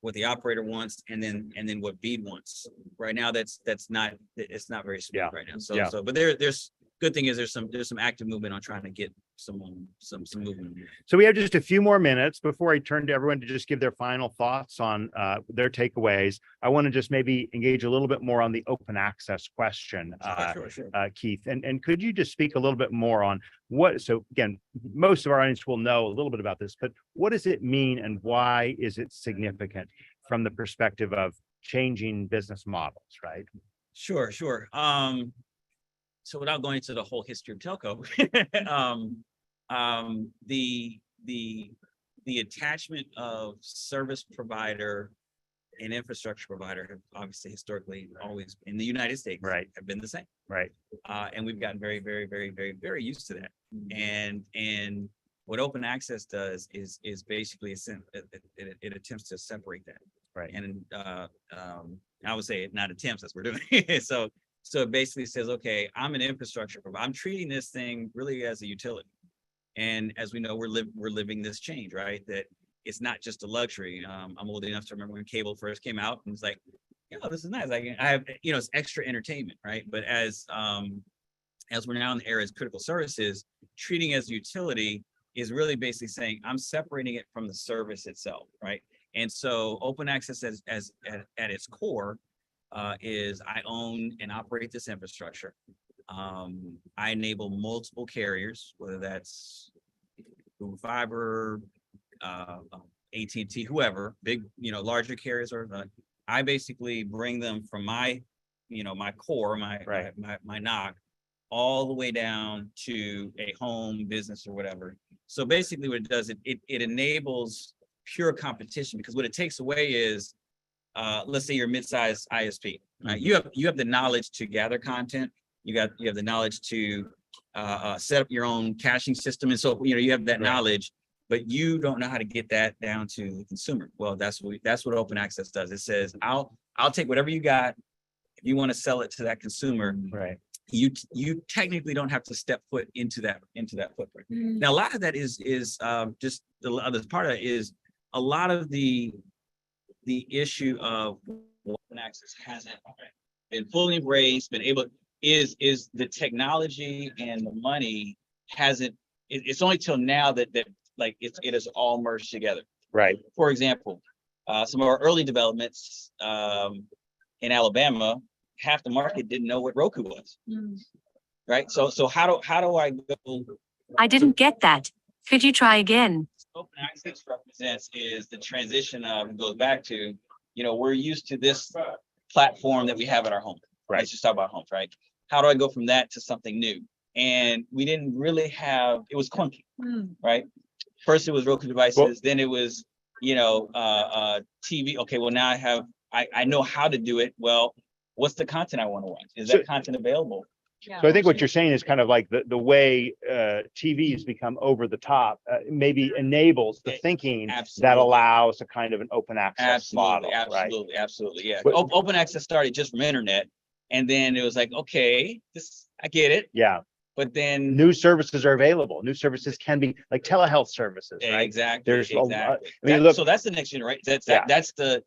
[SPEAKER 2] what the operator wants, and then what BEAD wants. Right now, it's not very smooth
[SPEAKER 1] Yeah.
[SPEAKER 2] right now. So
[SPEAKER 1] Yeah.
[SPEAKER 2] but there's good thing is there's some active movement on trying to get some movement.
[SPEAKER 1] So we have just a few more minutes before I turn to everyone to just give their final thoughts on their takeaways. I want to just maybe engage a little bit more on the open access question,
[SPEAKER 2] Sure.
[SPEAKER 1] Keith. And could you just speak a little bit more on so again, most of our audience will know a little bit about this, but what does it mean and why is it significant from the perspective of changing business models, right?
[SPEAKER 2] Sure. So without going into the whole history of telco, the attachment of service provider and infrastructure provider have obviously historically always in the United States have been the same.
[SPEAKER 1] Right.
[SPEAKER 2] And we've gotten very, very, very, very, very used to that. And what open access does is basically it attempts to separate that.
[SPEAKER 1] Right.
[SPEAKER 2] And I would say it not attempts, that's what we're doing. So it basically says, okay, I'm an infrastructure provider. I'm treating this thing really as a utility. And as we know, we're living this change, right? That it's not just a luxury. I'm old enough to remember when cable first came out and it's like, this is nice. I have, it's extra entertainment, right? But as we're now in the era of critical services, treating as a utility is really basically saying I'm separating it from the service itself, right? And so open access at its core is I own and operate this infrastructure. I enable multiple carriers, whether that's Google Fiber, AT&T, whoever, big, larger carriers, or I basically bring them from my core, my NOC, all the way down to a home business or whatever. So basically what it does, it enables pure competition, because what it takes away is, let's say you're a mid-sized ISP, right? You have the knowledge to gather content. You have the knowledge to set up your own caching system. And so, you have that knowledge, but you don't know how to get that down to the consumer. Well, that's what open access does. It says, I'll take whatever you got. If you want to sell it to that consumer,
[SPEAKER 1] right,
[SPEAKER 2] you technically don't have to step foot into that footprint. Now, a lot of that is just the other part of it is a lot of the issue of open access hasn't been fully embraced, is the technology and the money hasn't. It's only till now that it is all merged together.
[SPEAKER 1] Right.
[SPEAKER 2] For example, some of our early developments in Alabama, half the market didn't know what Roku was. Right. So how do I go?
[SPEAKER 6] I didn't get that. Could you try again?
[SPEAKER 2] Open access represents is the transition of, goes back to, we're used to this platform that we have at our home. Right. Let's just talk about homes, right? How do I go from that to something new? And we didn't really have, it was clunky, right? First it was Roku devices, then it was, TV. Okay, well now I know how to do it. Well, what's the content I want to watch? Is that content available?
[SPEAKER 3] Yeah.
[SPEAKER 1] So I think what you're saying is kind of like the way TVs become over the top, maybe enables the thinking that allows a kind of an open access model.
[SPEAKER 2] Absolutely. Yeah. Open access started just from internet. And then it was like, okay, I get it.
[SPEAKER 1] Yeah.
[SPEAKER 2] But then
[SPEAKER 1] new services are available. New services can be like telehealth services, right?
[SPEAKER 2] Exactly.
[SPEAKER 1] There's
[SPEAKER 2] so that's the next generation. That's the,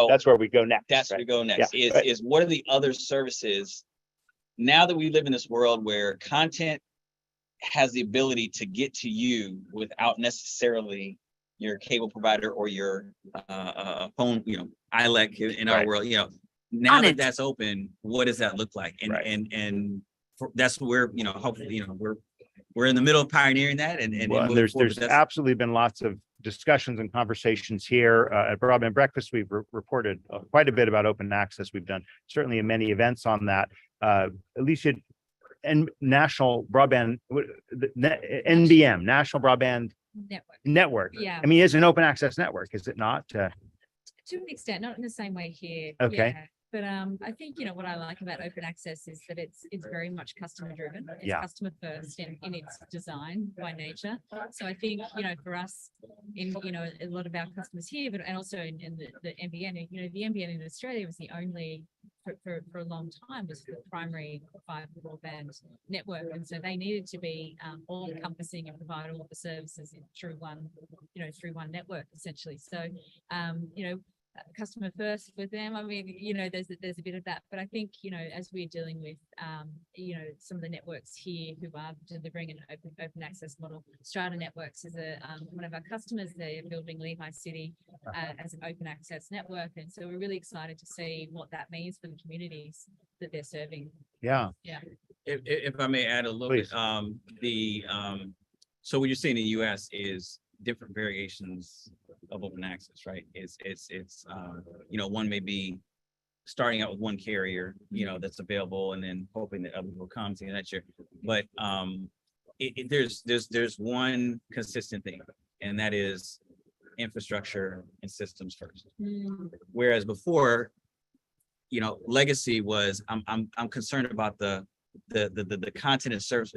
[SPEAKER 1] that's where we go next.
[SPEAKER 2] That's where we go next. Is what are the other services now that we live in this world where content has the ability to get to you without necessarily your cable provider or your phone, ILEC in our world, now that that's open, what does that look like? And that's where, hopefully, we're in the middle of pioneering that. And
[SPEAKER 1] there's absolutely been lots of discussions and conversations here at Broadband Breakfast. We've reported quite a bit about open access. We've done certainly many events on that. Alicia, and National Broadband, NBM, National Broadband Network.
[SPEAKER 3] Yeah.
[SPEAKER 1] I mean, it's an open access network, is it not?
[SPEAKER 3] To an extent, not in the same way here.
[SPEAKER 1] Okay.
[SPEAKER 3] Yeah. But I think, what I like about open access is that it's very much customer driven. It's
[SPEAKER 1] Yeah.
[SPEAKER 3] customer first in its design by nature. So I think, for us in, a lot of our customers here, but and also in the NBN, the NBN in Australia was the only for a long time was the primary fiber broadband network. And so they needed to be all encompassing and provide all of the services through one network essentially. So, customer first with them. I mean, there's a bit of that, but I think, as we're dealing with, some of the networks here who are delivering an open access model, Strata Networks is one of our customers. They're building Lehigh City as an open access network. And so we're really excited to see what that means for the communities that they're serving.
[SPEAKER 1] Yeah.
[SPEAKER 3] Yeah.
[SPEAKER 2] If I may add a little
[SPEAKER 1] Please.
[SPEAKER 2] bit, so what you're seeing in the US is different variations of open access, right? It's one may be starting out with one carrier, that's available, and then hoping that other will come to that year. But there's one consistent thing, and that is infrastructure and systems first. Whereas before, legacy was I'm concerned about the content and service.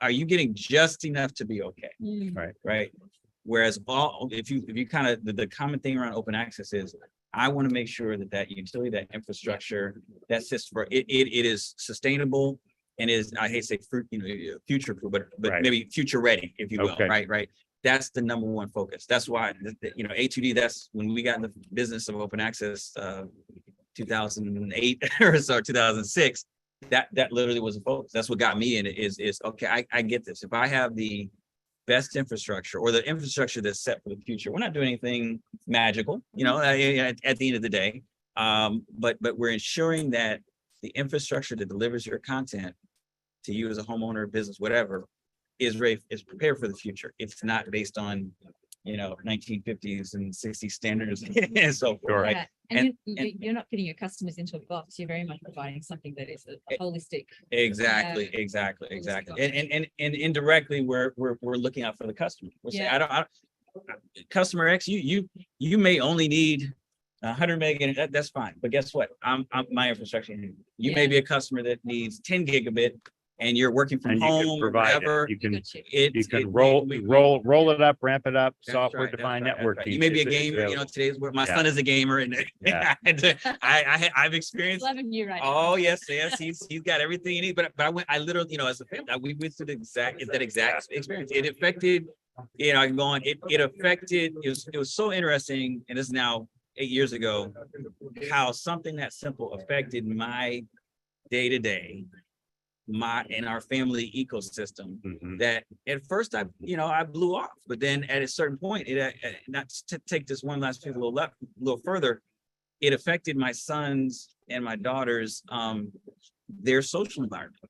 [SPEAKER 2] Are you getting just enough to be okay? Right. Whereas if you kind of the common thing around open access is I want to make sure that utility, that infrastructure, that system, it is sustainable and is, I hate to say future proof, but
[SPEAKER 1] Right.
[SPEAKER 2] maybe future ready, if you will.
[SPEAKER 1] Okay.
[SPEAKER 2] Right. That's the number one focus. That's why A2D. That's when we got in the business of open access, 2008 or so, 2006. That literally was a focus. That's what got me in it. Is okay. I get this. If I have the best infrastructure or the infrastructure that's set for the future, we're not doing anything magical, at the end of the day. But we're ensuring that the infrastructure that delivers your content to you as a homeowner, business, whatever, is prepared for the future. It's not based on 1950s and 60s standards and so forth. Right?
[SPEAKER 3] Yeah. And you're not putting your customers into a box. You're very much providing something that is a holistic.
[SPEAKER 2] Exactly. And indirectly, we're looking out for the customer. We're saying, I don't customer X, you may only need 100 meg. That's fine. But guess what? I'm my infrastructure. You may be a customer that needs 10 gigabit. And you're working from
[SPEAKER 1] And you
[SPEAKER 2] home,
[SPEAKER 1] can provide
[SPEAKER 2] whatever.
[SPEAKER 1] it. You can
[SPEAKER 2] We-
[SPEAKER 1] roll it up, ramp it up,
[SPEAKER 2] That's
[SPEAKER 1] software
[SPEAKER 2] right, that's
[SPEAKER 1] defined
[SPEAKER 2] right, that's
[SPEAKER 1] networking.
[SPEAKER 2] right. You may be a
[SPEAKER 1] It's
[SPEAKER 2] gamer,
[SPEAKER 1] available.
[SPEAKER 2] today's where my
[SPEAKER 1] Yeah.
[SPEAKER 2] son is a gamer, and
[SPEAKER 1] Yeah.
[SPEAKER 2] I've experienced.
[SPEAKER 3] Loving you right
[SPEAKER 2] Oh
[SPEAKER 3] now.
[SPEAKER 2] yes, he's got everything he needs. But I literally, as a family, we went through that exact experience. It affected, I can go on. It affected. It was so interesting, and this is now 8 years ago, how something that simple affected my day to day. In our family ecosystem, that at first I blew off, but then at a certain point, not to take this one last piece a little further, it affected my sons and my daughters, their social environment,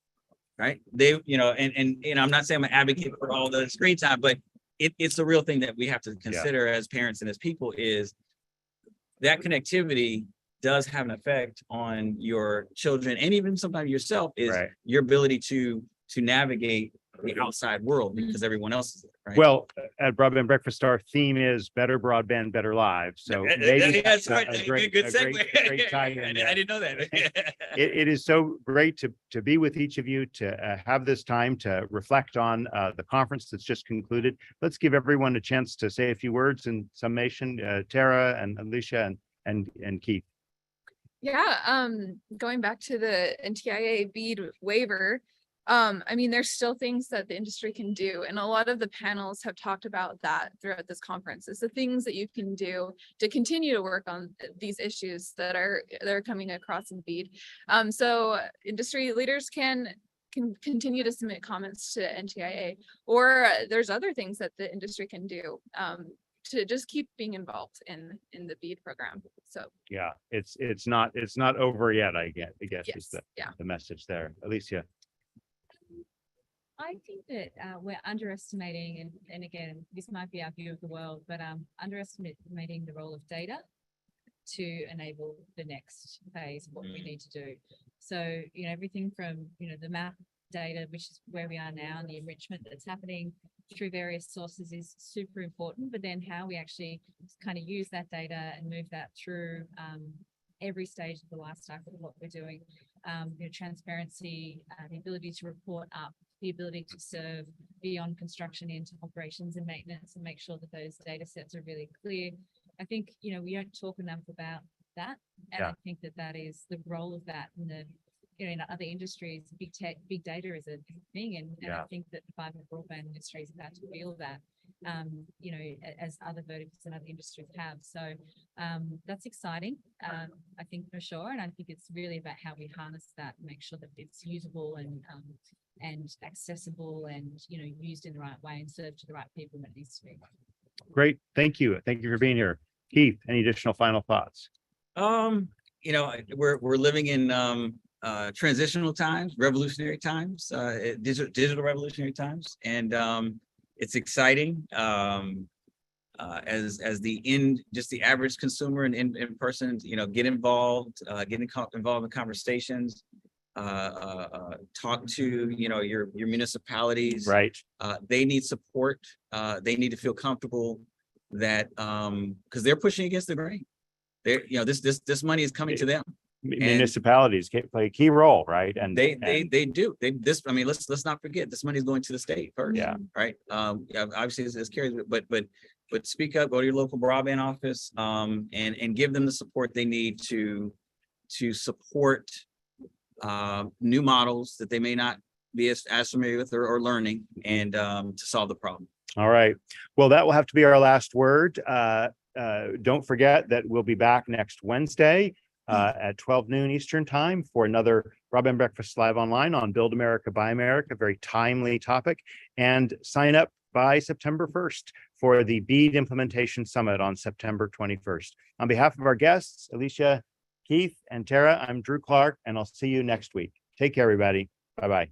[SPEAKER 2] right? They, and I'm not saying I'm an advocate for all the screen time, but it's a real thing that we have to consider as parents and as people is that connectivity does have an effect on your children and even sometimes yourself is your ability to navigate the outside world because everyone else is there, right?
[SPEAKER 1] Well, at Broadband Breakfast, our theme is better broadband, better lives. So maybe
[SPEAKER 2] that's
[SPEAKER 1] that's
[SPEAKER 2] right.
[SPEAKER 1] a great
[SPEAKER 2] segue.
[SPEAKER 1] great tie-in there.
[SPEAKER 2] I didn't know that.
[SPEAKER 1] It is so great to be with each of you, to have this time to reflect on the conference that's just concluded. Let's give everyone a chance to say a few words in summation. Tara and Alicia and Keith.
[SPEAKER 4] Yeah, going back to the NTIA BEAD waiver, there's still things that the industry can do. And a lot of the panels have talked about that throughout this conference. It's the things that you can do to continue to work on these issues that are coming across in BEAD. So industry leaders can continue to submit comments to NTIA, or there's other things that the industry can do to just keep being involved in the BEAD program. So
[SPEAKER 1] Yeah, it's not over yet, I guess is
[SPEAKER 4] yes,
[SPEAKER 1] the message there. Alicia.
[SPEAKER 3] I think that we're underestimating, and again, this might be our view of the world, but underestimating the role of data to enable the next phase of what we need to do. So, everything from, the map data, which is where we are now, and the enrichment that's happening through various sources is super important, but then how we actually kind of use that data and move that through every stage of the life cycle of what we're doing. Transparency, the ability to report up, the ability to serve beyond construction into operations and maintenance and make sure that those data sets are really clear. I think, we don't talk enough about that. And I think that is the role of that in the, in other industries. Big data is a thing. And I think that the fiber broadband industry is about to feel that, as other verticals and other industries have. So that's exciting, I think, for sure. And I think it's really about how we harness that and make sure that it's usable and accessible and, used in the right way and served to the right people when it needs to be.
[SPEAKER 1] Great. Thank you. Thank you for being here. Keith, any additional final thoughts?
[SPEAKER 2] We're living in transitional times, revolutionary times, digital revolutionary times. And it's exciting as the average consumer and in person, get involved, involved in conversations, talk to, your municipalities.
[SPEAKER 1] Right.
[SPEAKER 2] They need support. They need to feel comfortable that, because they're pushing against the grain. They're, this money is coming to them.
[SPEAKER 1] Municipalities play a key role, right? And
[SPEAKER 2] they do. Let's not forget, this money is going to the state first.
[SPEAKER 1] Yeah.
[SPEAKER 2] Right. Obviously it's carries, but speak up, go to your local broadband office, and give them the support they need to support new models that they may not be as familiar with or learning, and to solve the problem.
[SPEAKER 1] All right. Well, that will have to be our last word. Don't forget that we'll be back next Wednesday at 12 noon Eastern time for another Broadband Breakfast Live Online on Build America, Buy America, very timely topic. And sign up by September 1st for the BEAD Implementation Summit on September 21st. On behalf of our guests, Alicia, Keith, and Tara, I'm Drew Clark, and I'll see you next week. Take care, everybody. Bye-bye.